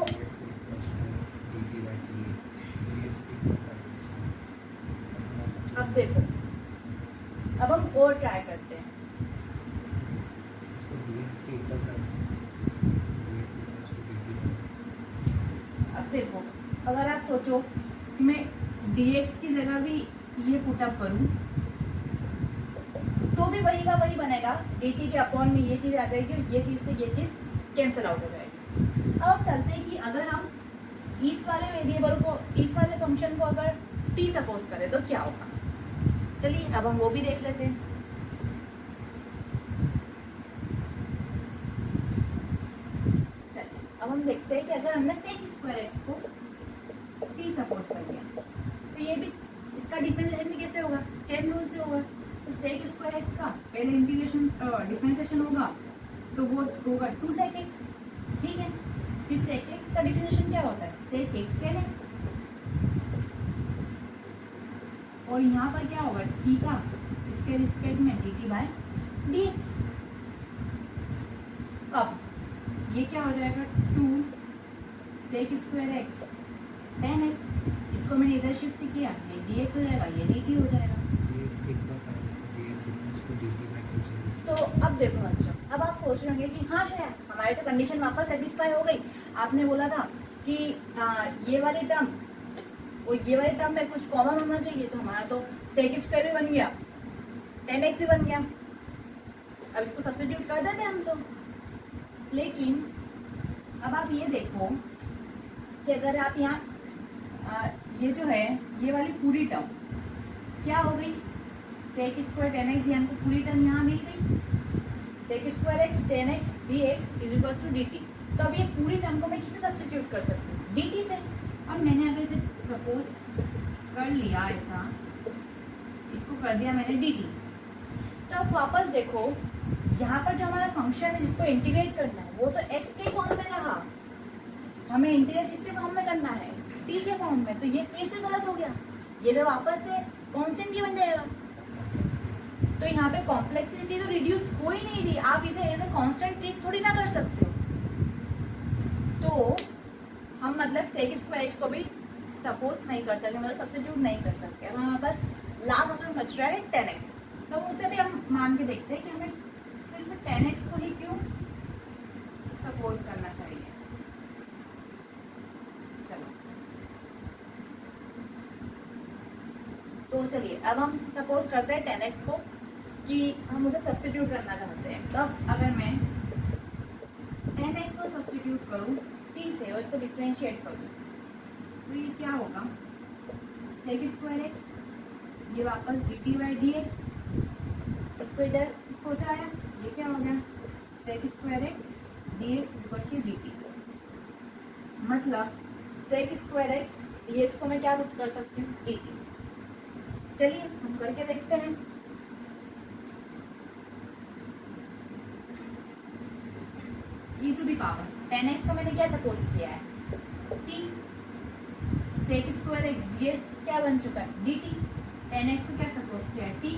अब देखो, अब हम और ट्राई करते हैं। अब देखो, अगर आप सोचो कि मैं dx की जगह भी ये पुटअप करूं तो भी वही का वही बनेगा। dt के अपॉन में ये चीज़ आ जाएगी और ये चीज़ से ये चीज़ कैंसिल आउट हो जाएगी। अब चलते हैं कि अगर हम इस वाले वेरिएबल को, इस वाले फंक्शन को अगर t सपोज करें तो क्या होगा? चलिए अब हम वो भी देख लेते हैं। चलिए अब हम देखते हैं कि अगर हमने sec स्क्वायर x को t सपोज कर लिया तो ये भी, इसका डिफरेंशिएशन भी कैसे होगा? चेन रूल से होगा। तो sec स्क्वायर x का पहले इंटीग्रेशन डिफरेंशिएशन होगा तो वो होगा 2 sec x। ठीक है, फिर sec x का डिफरेंशिएशन क्या होता है? sec x tan x। और यहाँ पर क्या होगा? t का इसके रिस्पेक्ट में dt बाय dx। अब ये क्या हो जाएगा? 2 sec square x tan x। इसको मैंने इधर शिफ्ट किया, ये dx हो जाएगा, ये dt हो जाएगा। तो अब देखो बच्चों, अब आप सोच रहे होंगे कि हाँ श्रेया, हमारी तो कंडीशन वापस सेटिस्फाई हो गई। आपने बोला था कि ये वाली टर्म और ये वाले टर्म में कुछ कॉमन होना चाहिए, तो हमारा तो sec स्क्वायर भी बन गया, tan x भी बन गया। अब इसको सब्स्टिट्यूट कर देते हम तो। लेकिन अब आप ये देखो कि अगर आप यहाँ ये जो है ये वाली पूरी टर्म क्या हो गई? sec स्क्वायर tan x, ये हमको पूरी टर्म यहाँ मिल गई। sec square x tan x dx is equals to dt। तो अब ये पूरी टर्म को मैं किससे सब्स्टिट्यूट कर सकती हूँ? dt से। अब मैंने अगर इसे सपोज कर लिया ऐसा, इसको कर दिया मैंने dt। तो अब वापस देखो, यहाँ पर जो हमारा फंक्शन है जिसको इंटीग्रेट करना है वो तो x के फॉर्म में रहा, हमें इंटीग्रेट किसके फॉर्म में करना है? t के फॉर्म में। तो ये फिर से गलत हो गया, ये तो वापस से कांस्टेंट ही बन जाएगा। तो यहाँ पे कॉम्प्लेक्सिटी तो रिड्यूस हो ही नहीं रही, आप इसे एज ए कांस्टेंट ट्रीट थोड़ी ना कर सकते हो। तो हम मतलब sec स्क्वायर x को भी सपोज नहीं कर सकते, मतलब सब्स्टिट्यूट नहीं कर सकते। अब हमारे पास लास्ट ऑप्शन बच रहा है tan x। तो उसे भी हम मान के देखते हैं कि हमें सिर्फ tan x को ही क्यों सपोज करना चाहिए। चलो तो चलिए अब हम सपोज करते हैं 10x को कि हम उसे सब्स्टिट्यूट करना चाहते हैं। तब अगर मैं 10x को सब्स्टिट्यूट करूँ t से और इसको डिफरेंशिएट करूँ तो ये क्या होगा, sec स्क्वायर x, ये वापस dt बाई dx, इसको इधर पहुँचाया, ये क्या हो गया sec square x dx equals to dt। मतलब sec स्क्वायर x dx को मैं क्या पुट कर सकती हूँ dt। चलिए हम करके देखते हैं। e to the power 10x को मैंने क्या सपोज किया है t, sec square x dx क्या बन चुका है dt, 10x को क्या सपोज किया है t,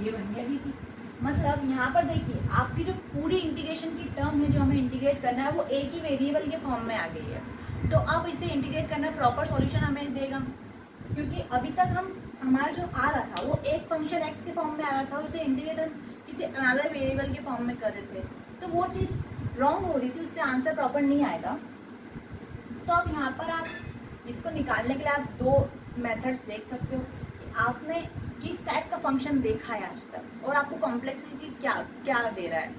ये बन गया dt। मतलब यहाँ पर देखिए आपकी जो पूरी इंटीग्रेशन की टर्म है जो हमें इंटीग्रेट करना है वो एक ही वेरिएबल के फॉर्म में आ गई है। तो अब इसे इंटीग्रेट करना प्रॉपर सॉल्यूशन हमें देगा, क्योंकि अभी तक हमारा जो आ रहा था वो एक फंक्शन x के फॉर्म में आ रहा था और उसे इंटीग्रेट हम किसी अनदर वेरिएबल के फॉर्म में कर रहे थे, तो वो चीज़ रॉन्ग हो रही थी, उससे आंसर प्रॉपर नहीं आएगा। तो अब यहाँ पर आप इसको निकालने के लिए आप दो मेथड्स देख सकते हो कि आपने किस टाइप का फंक्शन देखा है आज तक और आपको कॉम्प्लेक्सिटी क्या क्या दे रहा है।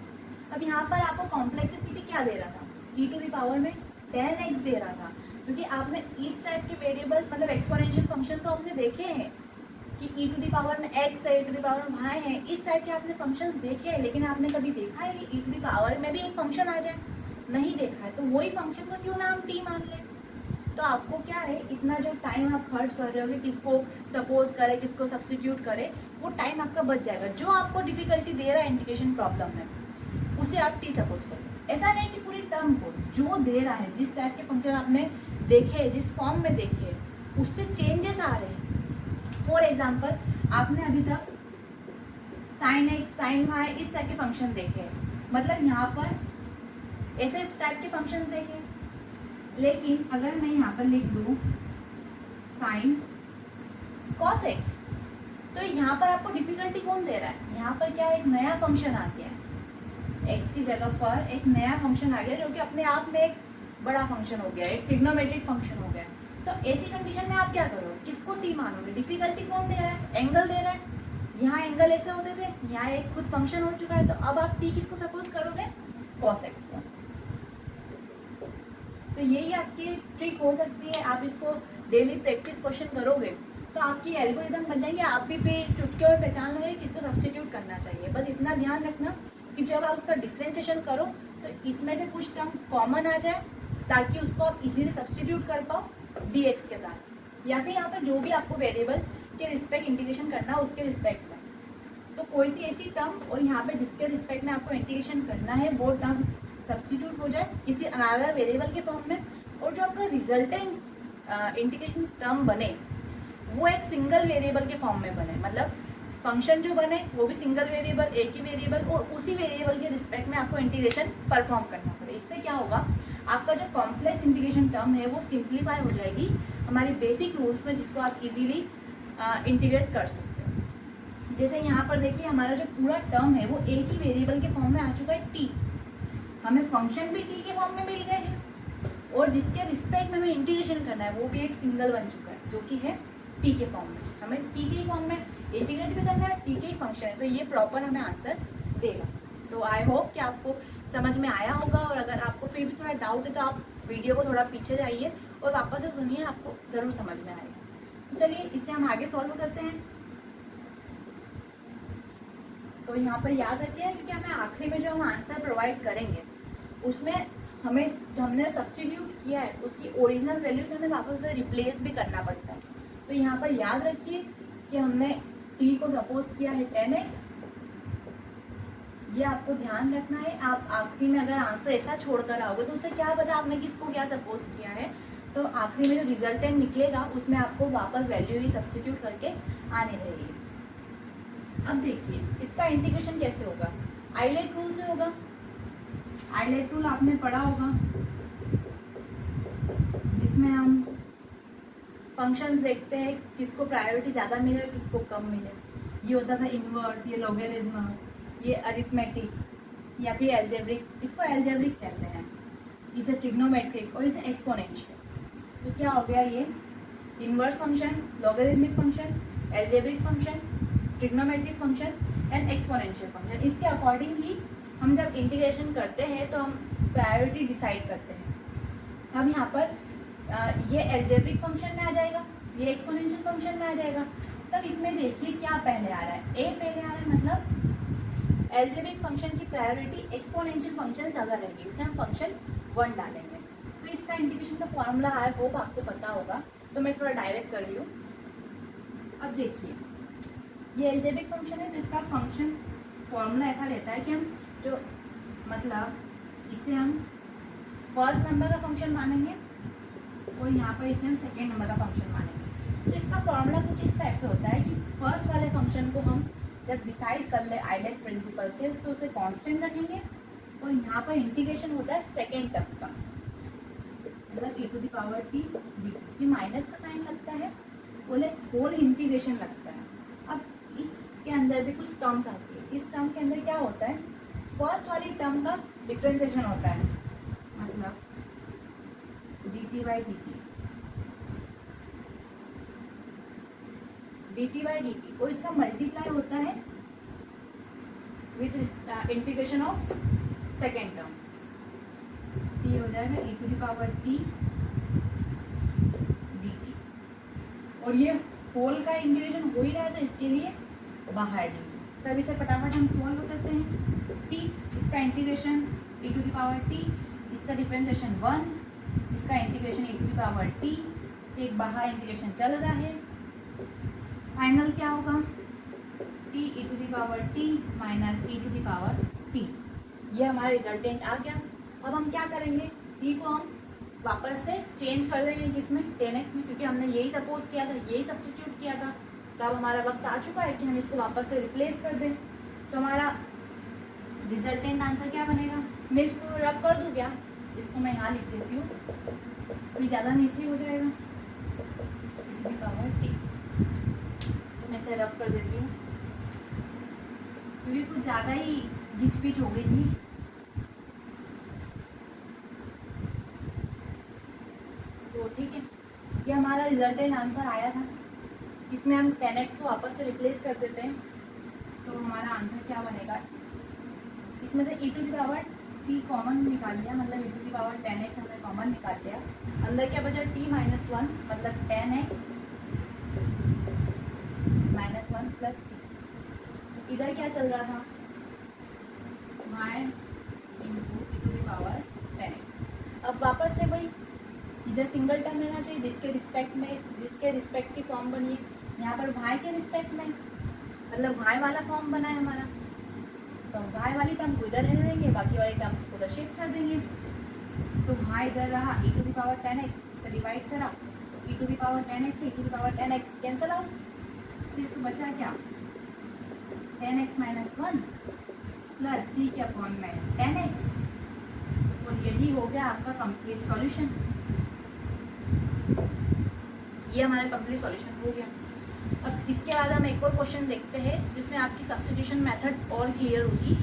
अब यहाँ पर आपको कॉम्प्लेक्सिटी क्या दे रहा था, e टू द पावर में 10x दे रहा था, क्योंकि आपने इस टाइप के वेरिएबल मतलब एक्सपोनेंशियल फंक्शन तो आपने देखे हैं कि e टू द पावर में x है, e टू द पावर में y है, इस टाइप के आपने फंक्शंस देखे हैं, लेकिन आपने कभी देखा है कि e टू द पावर में भी एक फंक्शन आ जाए, नहीं देखा है। तो वही फंक्शन को क्यों ना हम t मान लें। तो आपको क्या है, इतना जो टाइम आप खर्च कर रहे हो कि किसको सपोज करे किसको सब्स्टिट्यूट करे, वो टाइम आपका बच जाएगा। जो आपको डिफिकल्टी दे रहा है इंटीग्रेशन प्रॉब्लम में उसे आप t सपोज करो। ऐसा नहीं कि पूरी टर्म को जो दे रहा है, जिस टाइप के फंक्शन आपने देखे, जिस फॉर्म में देखे, उससे चेंजेस आ रहे हैं। फॉर एग्जाम्पल आपने अभी तक साइन एक्स साइन वाई इस टाइप के फंक्शन देखे हैं, मतलब यहाँ पर ऐसे टाइप के फंक्शंस देखे। लेकिन अगर मैं यहाँ पर लिख दूँ साइन कॉस एक्स, तो यहाँ पर आपको डिफिकल्टी कौन दे रहा है, यहाँ पर क्या एक नया फंक्शन आ गया है, एक्स की जगह पर एक नया फंक्शन आ गया जो कि अपने आप में एक बड़ा फंक्शन हो गया, एक ट्रिग्नोमेट्रिक फंक्शन हो गया। तो ऐसी कंडीशन में आप क्या करोगे, किसको t मानोगे, डिफिकल्टी कौन दे रहा है, एंगल दे रहा है। यहाँ एंगल ऐसे होते थे, यहाँ एक खुद फंक्शन हो चुका है, तो अब आप t किसको सपोज करोगे, cos x को। तो यही आपकी ट्रिक हो सकती है, आप इसको डेली प्रैक्टिस क्वेश्चन करोगे तो आपकी एल्गोरिदम बन जाएंगे, आप भी फिर चुटकी और पहचान लोगे किसको सब्स्टिट्यूट करना चाहिए। बस इतना ध्यान रखना कि जब आप उसका डिफ्रेंशिएशन करो तो इसमें से कुछ टर्म कॉमन आ जाए, ताकि उसको आप इजीली सब्स्टिट्यूट कर पाओ dx के साथ, या फिर यहाँ पर जो भी आपको वेरिएबल के रिस्पेक्ट इंटीग्रेशन करना है उसके रिस्पेक्ट में। तो कोई सी ऐसी टर्म और यहाँ पे जिसके रिस्पेक्ट में आपको इंटीग्रेशन करना है वो टर्म सब्स्टिट्यूट हो जाए किसी अनदर वेरिएबल के फॉर्म में, और जो आपका रिजल्टेंट इंटीग्रेशन टर्म बने वो एक सिंगल वेरिएबल के फॉर्म में बने। मतलब फंक्शन जो बने वो भी सिंगल वेरिएबल, एक ही वेरिएबल, और उसी वेरिएबल के रिस्पेक्ट में आपको इंटीग्रेशन परफॉर्म करना पड़े। इससे क्या होगा, आपका जो कॉम्प्लेक्स इंटीग्रेशन टर्म है वो सिंप्लीफाई हो जाएगी हमारी बेसिक रूल्स में, जिसको आप इजीली इंटीग्रेट कर सकते हो। जैसे यहाँ पर देखिए हमारा जो पूरा टर्म है वो एक ही वेरिएबल के फॉर्म में आ चुका है t, हमें फंक्शन भी t के फॉर्म में मिल गए हैं, और जिसके रिस्पेक्ट में हमें इंटीग्रेशन करना है वो भी एक सिंगल बन चुका है जो कि है t के फॉर्म में। हमें t के फॉर्म में इंटीग्रेट भी करना है, t के ही फंक्शन है, तो ये प्रॉपर हमें आंसर देगा। तो आई होप कि आपको समझ में आया होगा, और अगर आपको फिर भी थोड़ा डाउट है तो आप वीडियो को थोड़ा पीछे जाइए और वापस से सुनिए, आपको ज़रूर समझ में आएगा। तो चलिए इसे हम आगे सॉल्व करते हैं। तो यहाँ पर याद रखिए, क्योंकि हमें आखिरी में जो हम आंसर प्रोवाइड करेंगे उसमें हमें जो हमने सब्स्टिट्यूट किया है उसकी ओरिजिनल वैल्यू से हमें वापस उसे रिप्लेस भी करना पड़ता है। तो यहाँ पर याद रखिए कि हमने t को सपोज किया है 10x, ये आपको ध्यान रखना है। आप आखिरी में अगर आंसर ऐसा छोड़कर आओगे तो उसे क्या पता आपने किसको क्या सपोज किया है, तो आखिरी में जो रिजल्टेंट निकलेगा उसमें आपको वापस वैल्यू ही सब्स्टिट्यूट करके आनी रहेगी। अब देखिए इसका इंटीग्रेशन कैसे होगा, आइलेट रूल से होगा। आइलेट रूल आपने पढ़ा होगा, जिसमें हम फंक्शंस देखते हैं किसको प्रायोरिटी ज़्यादा मिले और किसको कम मिले। ये होता था इनवर्स, ये लॉगरिथम, ये अरिथमेटिक या फिर एल्जेब्रिक, इसको एल्जेब्रिक कहते हैं, इसे ट्रिग्नोमेट्रिक और इसे एक्सपोनेंशियल। तो क्या हो गया ये inverse function, logarithmic function, algebraic function, trigonometric function and exponential function. इसके अकॉर्डिंग ही हम जब इंटीग्रेशन करते हैं तो हम प्रायोरिटी डिसाइड करते हैं। हम यहाँ पर ये एल्जेब्रिक फंक्शन में आ जाएगा, ये एक्सपोनेंशियल फंक्शन में आ जाएगा। तब इसमें देखिए क्या पहले आ रहा है, ए पहले आ रहा है, मतलब एल्जेब्रिक फंक्शन की प्रायोरिटी एक्सपोनेंशियल फंक्शन ज़्यादा रहेगी, उसे हम फंक्शन 1 डालेंगे। तो इसका इंटीग्रेशन का फॉर्मूला आई होप आपको पता होगा, तो मैं थोड़ा डायरेक्ट कर रही हूँ। अब देखिए ये एल्जेब्रिक फंक्शन है, तो इसका फंक्शन फॉर्मूला ऐसा रहता है कि हम जो मतलब इसे हम फर्स्ट नंबर का फंक्शन मानेंगे और यहाँ पर इसे हम सेकेंड नंबर का फंक्शन मानेंगे। तो इसका फॉर्मूला कुछ इस टाइप से होता है कि फर्स्ट वाले फंक्शन को हम जब डिसाइड कर ले आइलेट प्रिंसिपल से तो उसे कांस्टेंट रखेंगे, और यहाँ पर इंटीग्रेशन होता है सेकेंड टर्म का, मतलब e to the power t dt। Minus का साइन लगता है, बोले होल इंटीग्रेशन लगता है। अब इसके अंदर भी कुछ टर्म्स आती है, इस टर्म के अंदर क्या होता है, फर्स्ट वाली टर्म का डिफ्रेंसिएशन होता है, मतलब dt बाई dt और इसका मल्टीप्लाई होता है with integration of second term. ये हो जाएगा e to the power t dt, और ये होल का इंटीग्रेशन हो ही रहा है तो इसके लिए बाहर डी। तब इसे फटाफट हम सॉल्व करते हैं। t इसका integration e to the power t, इसका डिफरेंशिएशन 1, इसका integration e to the power t, एक बाहर इंटीग्रेशन चल रहा है। फाइनल क्या होगा, t e to the power t minus e to the power t। ये हमारा रिजल्टेंट आ गया। अब हम क्या करेंगे, t को हम वापस से चेंज कर देंगे किसमें, 10x में, क्योंकि हमने यही सपोज किया था, यही सब्स्टिट्यूट किया था। तो अब हमारा वक्त आ चुका है कि हम इसको वापस से रिप्लेस कर दें। तो हमारा रिजल्टेंट आंसर क्या बनेगा, मैं इसको रब कर दूँ क्या, इसको मैं यहाँ लिख देती हूँ, फिर ज़्यादा नीचे हो जाएगा पावर t। तो मैं इसे रब कर देती हूँ क्योंकि कुछ ज़्यादा ही घिच पिच हो गई थी। तो ठीक है, ये हमारा रिजल्टेंट आंसर आया था। इसमें हम 10x को वापस से रिप्लेस कर देते हैं, तो हमारा आंसर क्या बनेगा, इसमें से e to the power t common निकाल लिया, मतलब e to the power 10x हमने कॉमन निकाल लिया। अंदर क्या बचा t माइनस 1, मतलब 10x माइनस 1 प्लस c। इधर क्या चल रहा था, y into e to the power 10x। अब वापस से वही इधर सिंगल टर्म रहना चाहिए जिसके रिस्पेक्ट की फॉर्म बनी है, यहाँ पर y के रिस्पेक्ट में, मतलब y वाला फॉर्म बना है हमारा। तो हम y वाली टर्म को इधर रहने देंगे, बाकी वाली टर्म्स को उधर शिफ्ट कर देंगे। तो y इधर रहा e to the power 10x, इसे डिवाइड करा तो e to the power 10x e to the power 10x cancel out, सिर्फ बचा क्या 10x माइनस 1 प्लस c के अपॉन में 10x, और यही हो गया आपका कंप्लीट सॉल्यूशन। ये हमारा कंप्लीट सॉल्यूशन हो गया। अब इसके बाद हम एक और क्वेश्चन देखते हैं जिसमें आपकी सब्स्टिट्यूशन मेथड और क्लियर होगी।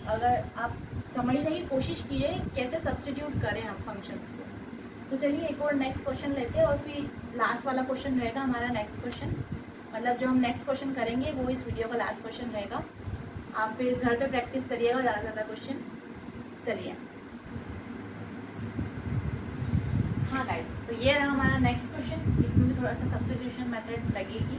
अगर आप समझने की कोशिश कीजिए कैसे सब्स्टिट्यूट करें हम फंक्शंस को। तो चलिए एक और नेक्स्ट क्वेश्चन लेते हैं, और फिर लास्ट वाला क्वेश्चन रहेगा हमारा नेक्स्ट क्वेश्चन, मतलब जो हम नेक्स्ट क्वेश्चन करेंगे वो इस वीडियो का लास्ट क्वेश्चन रहेगा। आप फिर घर पे प्रैक्टिस करिएगा ज़्यादा से ज़्यादा क्वेश्चन। चलिए हाँ गाइस, तो ये रहा हमारा नेक्स्ट क्वेश्चन, इसमें भी थोड़ा सा सब्स्टिट्यूशन मेथड लगेगी।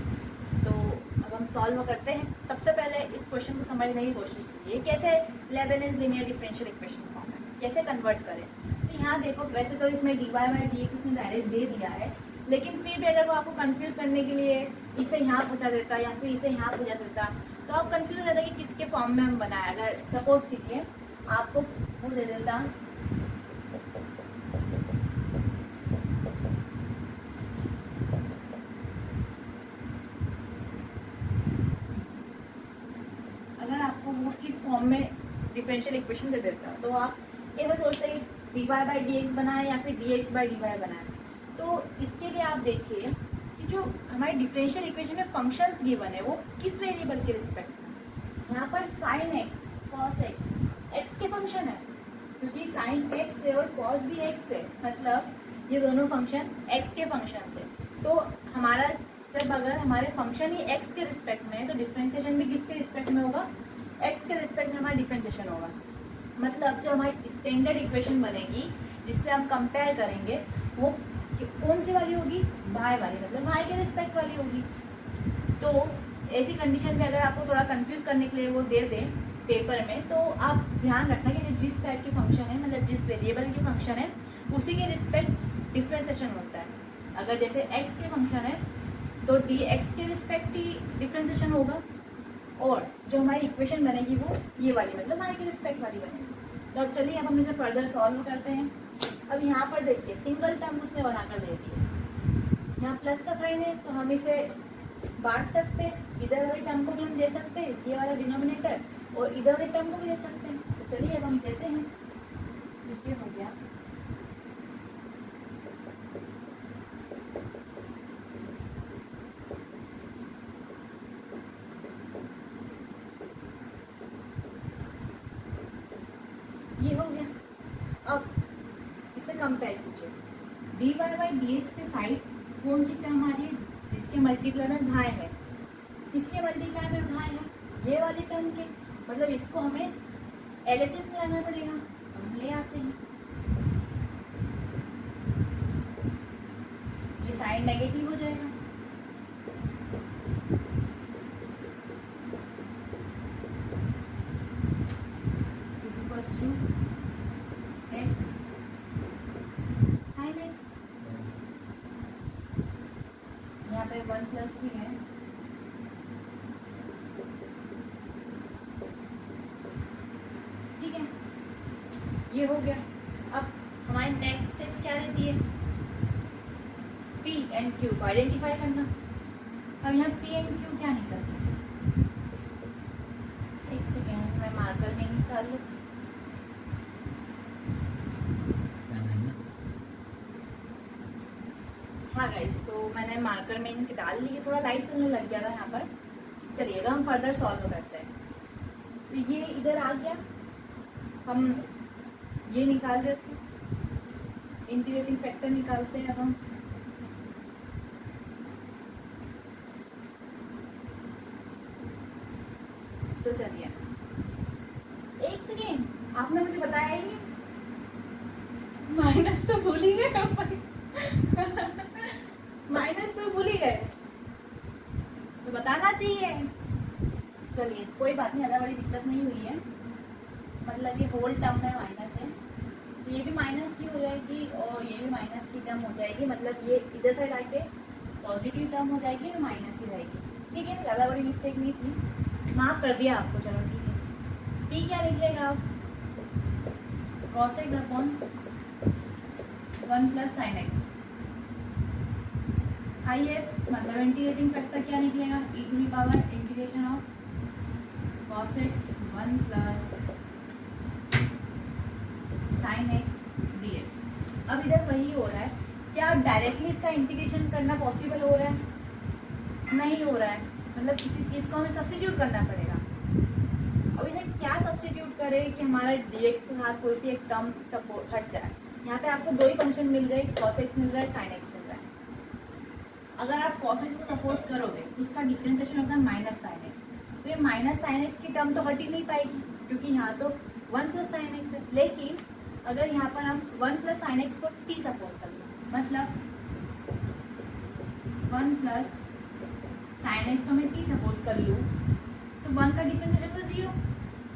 तो अब हम सॉल्व करते हैं। सबसे पहले इस क्वेश्चन को समझने की कोशिश कीजिए कैसे लेबनिज़ लीनियर डिफरेंशियल इक्वेशन फॉर्म है, कैसे कन्वर्ट करें। तो यहाँ देखो, वैसे तो इसमें dy बाई dx इसने डायरेक्ट दे दिया है, लेकिन फिर भी अगर वो आपको कंफ्यूज करने के लिए इसे यहाँ पूछा देता या फिर इसे यहाँ पूछा देता तो आप कंफ्यूज हो जाता कि किसके फॉर्म में हम बनाए। अगर सपोज कीजिए आपको वो दे देता फॉर्म में डिफरेंशियल इक्वेशन दे देता तो आप ये बस सोचते हैं dy बाई dx बनाए या फिर dx बाई dy बनाए। तो इसके लिए आप देखिए कि जो हमारे डिफरेंशियल इक्वेशन में फंक्शंस गिवन है वो किस वेरिएबल के रिस्पेक्ट में। यहाँ पर sin x cos x के फंक्शन है, क्योंकि sin x है और cos भी x है, मतलब ये दोनों फंक्शन x के फंक्शन से। तो हमारा जब अगर हमारे फंक्शन ही x के रिस्पेक्ट में है तो डिफ्रेंशिएशन भी किसके रिस्पेक्ट में होगा, x के रिस्पेक्ट में हमारा डिफ्रेंशिएशन होगा। मतलब जो हमारी स्टैंडर्ड इक्वेशन बनेगी जिससे हम कंपेयर करेंगे वो कौन सी वाली होगी, y वाली, मतलब y के रिस्पेक्ट वाली होगी। तो ऐसी कंडीशन में अगर आपको थोड़ा कंफ्यूज करने के लिए वो दे दें पेपर में, तो आप ध्यान रखना कि जिस टाइप के फंक्शन है, मतलब जिस वेरिएबल के फंक्शन है उसी के रिस्पेक्ट डिफ्रेंशिएशन होता है। अगर जैसे x के फंक्शन है तो dx के रिस्पेक्ट ही डिफ्रेंशिएशन होगा, और जो हमारी इक्वेशन बनेगी वो ये वाली, मतलब y के रिस्पेक्ट वाली बनेगी। तो अब चलिए अब हम इसे फर्दर सॉल्व करते हैं। अब यहाँ पर देखिए सिंगल टर्म उसने बनाकर दे दी है, यहाँ प्लस का साइन है तो हम इसे बांट सकते हैं, इधर वाले टर्म को भी हम दे सकते हैं, ये वाला डिनोमिनेटर, और इधर वाले टर्म को भी दे सकते हैं। तो चलिए अब हम देते हैं, ये हो गया। ये हो गया। अब इसे कंपेयर कीजिए, dy बाई dx के साइड कौन सी टर्म आ रही है, जिसके मल्टीप्लाई में y है, किसके मल्टीप्लाई में y है, ये वाली टर्म के, मतलब इसको हमें LHS में लाना पड़ेगा, हम ले आते हैं। ये साइन नेगेटिव हो जाएगा, is equals to x sin x, यहाँ पे 1 प्लस भी है, ठीक है, ये हो गया। अब हमारी नेक्स्ट स्टेज क्या रहती है, P एंड Q को आइडेंटिफाई करना। अब यहाँ P एंड Q क्या निकलता है, एक सेकेंड मैं मार्कर में निकाल लूँ। हाँ गाइस, तो मैंने मार्कर में इंक डाल ली, थोड़ा लाइट चलने लग गया था यहाँ पर। चलिए तो हम फर्दर सॉल्व करते हैं। तो ये इधर आ गया, हम ये निकाल रहे थे, इंटीग्रेटिंग फैक्टर निकालते हैं अब हम। तो चलिए एक सेकेंड, आपने मुझे बताया ही नहीं, माइनस तो भूल ही गए अपन माइनस तो भूल ही गए, तो बताना चाहिए। चलिए कोई बात नहीं, ज़्यादा बड़ी दिक्कत नहीं हुई है, मतलब ये होल टर्म में माइनस है, तो ये भी माइनस की हो जाएगी और ये भी माइनस की टर्म हो जाएगी, मतलब ये इधर साइड आके पॉजिटिव टर्म हो जाएगी और माइनस की जाएगी। ठीक है, ज़्यादा बड़ी मिस्टेक नहीं थी, माफ़ कर दिया आपको। चलो ठीक है, पी क्या निकलेगा, cos x upon 1 plus sine x. IF मतलब इंटीग्रेटिंग फैक्टर क्या निकलेगा, e to the power integration of cos x 1 plus sine x dx। अब इधर वही हो रहा है, क्या डायरेक्टली इसका इंटीग्रेशन करना पॉसिबल हो रहा है, नहीं हो रहा है, मतलब किसी चीज़ को हमें सब्स्टिट्यूट करना पड़ेगा। अब इसे क्या सब्स्टिट्यूट करें कि हमारा dx के साथ कोई सी एक टर्म सपोर्ट हट जाए। यहाँ पे आपको दो ही फंक्शन मिल रहे हैं, cos x मिल रहा है, sin x मिल रहा है। अगर आप cos x को सपोज करोगे तो उसका डिफरेंशिएशन होता है माइनस साइन एक्स, तो ये माइनस साइन एक्स की टर्म तो हट ही नहीं पाएगी क्योंकि यहाँ तो 1 प्लस साइन एक्स है। लेकिन अगर यहाँ पर हम 1 प्लस साइन एक्स को t सपोज कर लें, मतलब 1 प्लस साइन एक्स को मैं t सपोज कर लूँ, तो 1 का डिफरेंशिएशन तो 0,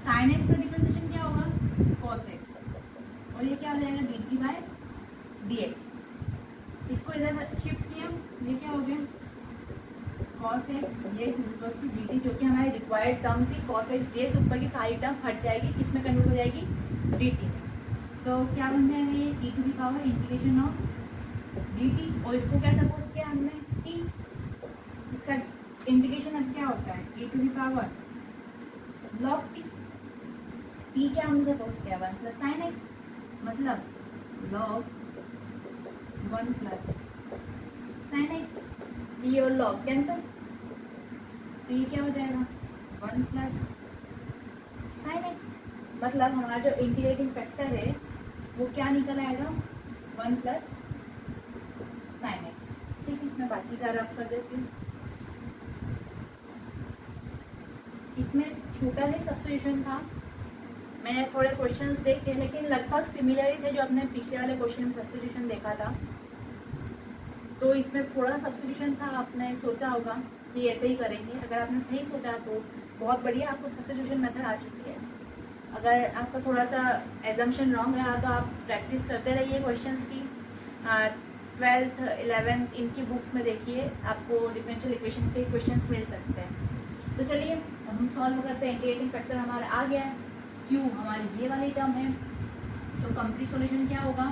साइन एक्स का डिफरेंशिएशन क्या होगा cos x, और ये क्या हो जाएगा dt बाय dx। इसको इधर शिफ्ट किया, ये क्या हो गया cos x dx dt, जो कि हमारी रिक्वायर्ड टर्म थी। cos x dx ऊपर की सारी टर्म हट जाएगी, किसमें कन्वर्ट हो जाएगी dt में। तो क्या बन जाएगा ये e to the power integration of dt, और इसको क्या सपोज किया हमने t, इसका इंटीग्रेशन अब क्या होता है e to the power log t, t क्या हमने सपोज किया 1 प्लस साइन एक्स, मतलब log 1 plus sine x, e और log कैंसिल, तो ये क्या हो जाएगा 1 प्लस साइन एक्स, मतलब हमारा जो इंटीग्रेटिंग फैक्टर है वो क्या निकल आएगा 1 प्लस बाकी का रब कर देती हूँ। इसमें छोटा ही सब्स्टिट्यूशन था, मैंने थोड़े क्वेश्चंस देखे लेकिन लगभग सिमिलर ही थे जो अपने पिछले वाले क्वेश्चन में सब्स्टिट्यूशन देखा था। तो इसमें थोड़ा सब्स्टिट्यूशन था, आपने सोचा होगा कि ऐसे ही करेंगे। अगर आपने सही सोचा तो बहुत बढ़िया, आपको सब्स्टिट्यूशन मेथड आ चुकी है। अगर आपका थोड़ा सा एजम्पशन रॉन्ग रहा तो आप प्रैक्टिस करते रहिए क्वेश्चंस की। 12th 11th इनकी बुक्स में देखिए, आपको डिफरेंशियल इक्वेशन के क्वेश्चंस मिल सकते हैं। तो चलिए अब हम सॉल्व करते हैं। इंटीग्रेटिंग फैक्टर हमारा आ गया है, क्यू हमारी ये वाली टर्म है। तो कंप्लीट सॉल्यूशन क्या होगा,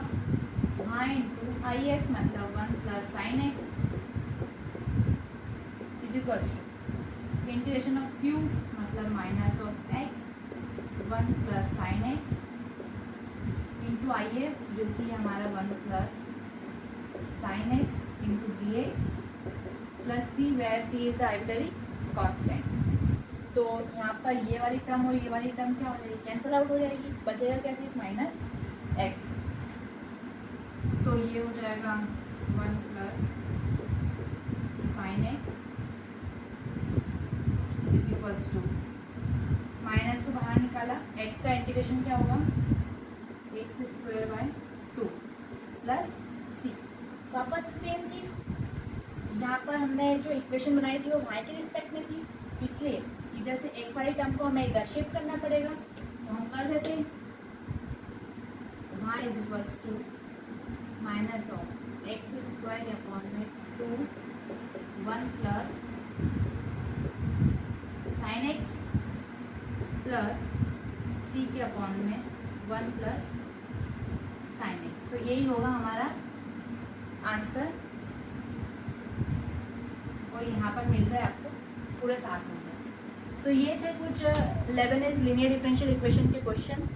y इंटू आई एफ मतलब 1 plus sine x is equals to integration of Q मतलब minus of x 1 plus sine x into I F जो कि हमारा 1 plus sine x into d x plus c where c is the arbitrary constant. तो यहाँ पर ये वाली term और ये वाली टर्म क्या हो जाएगी, कैंसिल आउट हो जाएगी, बचेगा क्या सिर्फ माइनस एक्स। तो ये हो जाएगा 1 plus sine x is equals to minus को बाहर निकाला, एक्स का इंटीग्रेशन क्या होगा x square by 2 plus c. वापस सेम चीज़, यहाँ पर हमने जो इक्वेशन बनाई थी वो y के रिस्पेक्ट में थी, इसलिए इधर से x वाली टर्म को हमें इधर शिफ्ट करना पड़ेगा। तो हम कर देते हैं y is equals to minus of x square upon में 2 1 plus sine x plus c के अपॉन में 1 प्लस साइन एक्स। तो यही होगा हमारा आंसर। और यहाँ पर मिल गए आपको पूरे 7 नंबर। तो ये थे कुछ 11 लीनियर डिफरेंशियल इक्वेशन के क्वेश्चंस।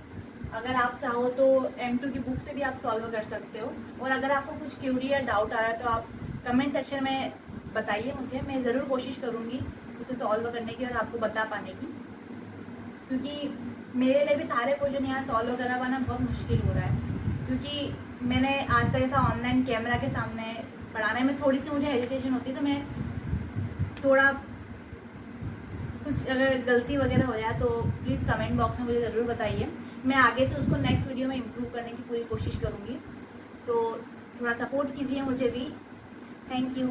अगर आप चाहो तो M2 की बुक से भी आप सॉल्व कर सकते हो। और अगर आपको कुछ क्यूरी या डाउट आ रहा है तो आप कमेंट सेक्शन में बताइए मुझे, मैं ज़रूर कोशिश करूँगी उसे सॉल्व करने की और आपको बता पाने की, क्योंकि मेरे लिए भी सारे क्वेश्चन यहाँ सॉल्व करा पाना बहुत मुश्किल हो रहा है। क्योंकि मैंने आज तक ऐसा ऑनलाइन कैमरा के सामने पढ़ाने में थोड़ी सी मुझे हेजिटेशन होती, तो मैं थोड़ा कुछ अगर गलती वगैरह हो जाए तो प्लीज़ कमेंट बॉक्स में मुझे ज़रूर बताइए। मैं आगे से उसको नेक्स्ट वीडियो में इम्प्रूव करने की पूरी कोशिश करूँगी। तो थोड़ा सपोर्ट कीजिए मुझे भी। Thank you.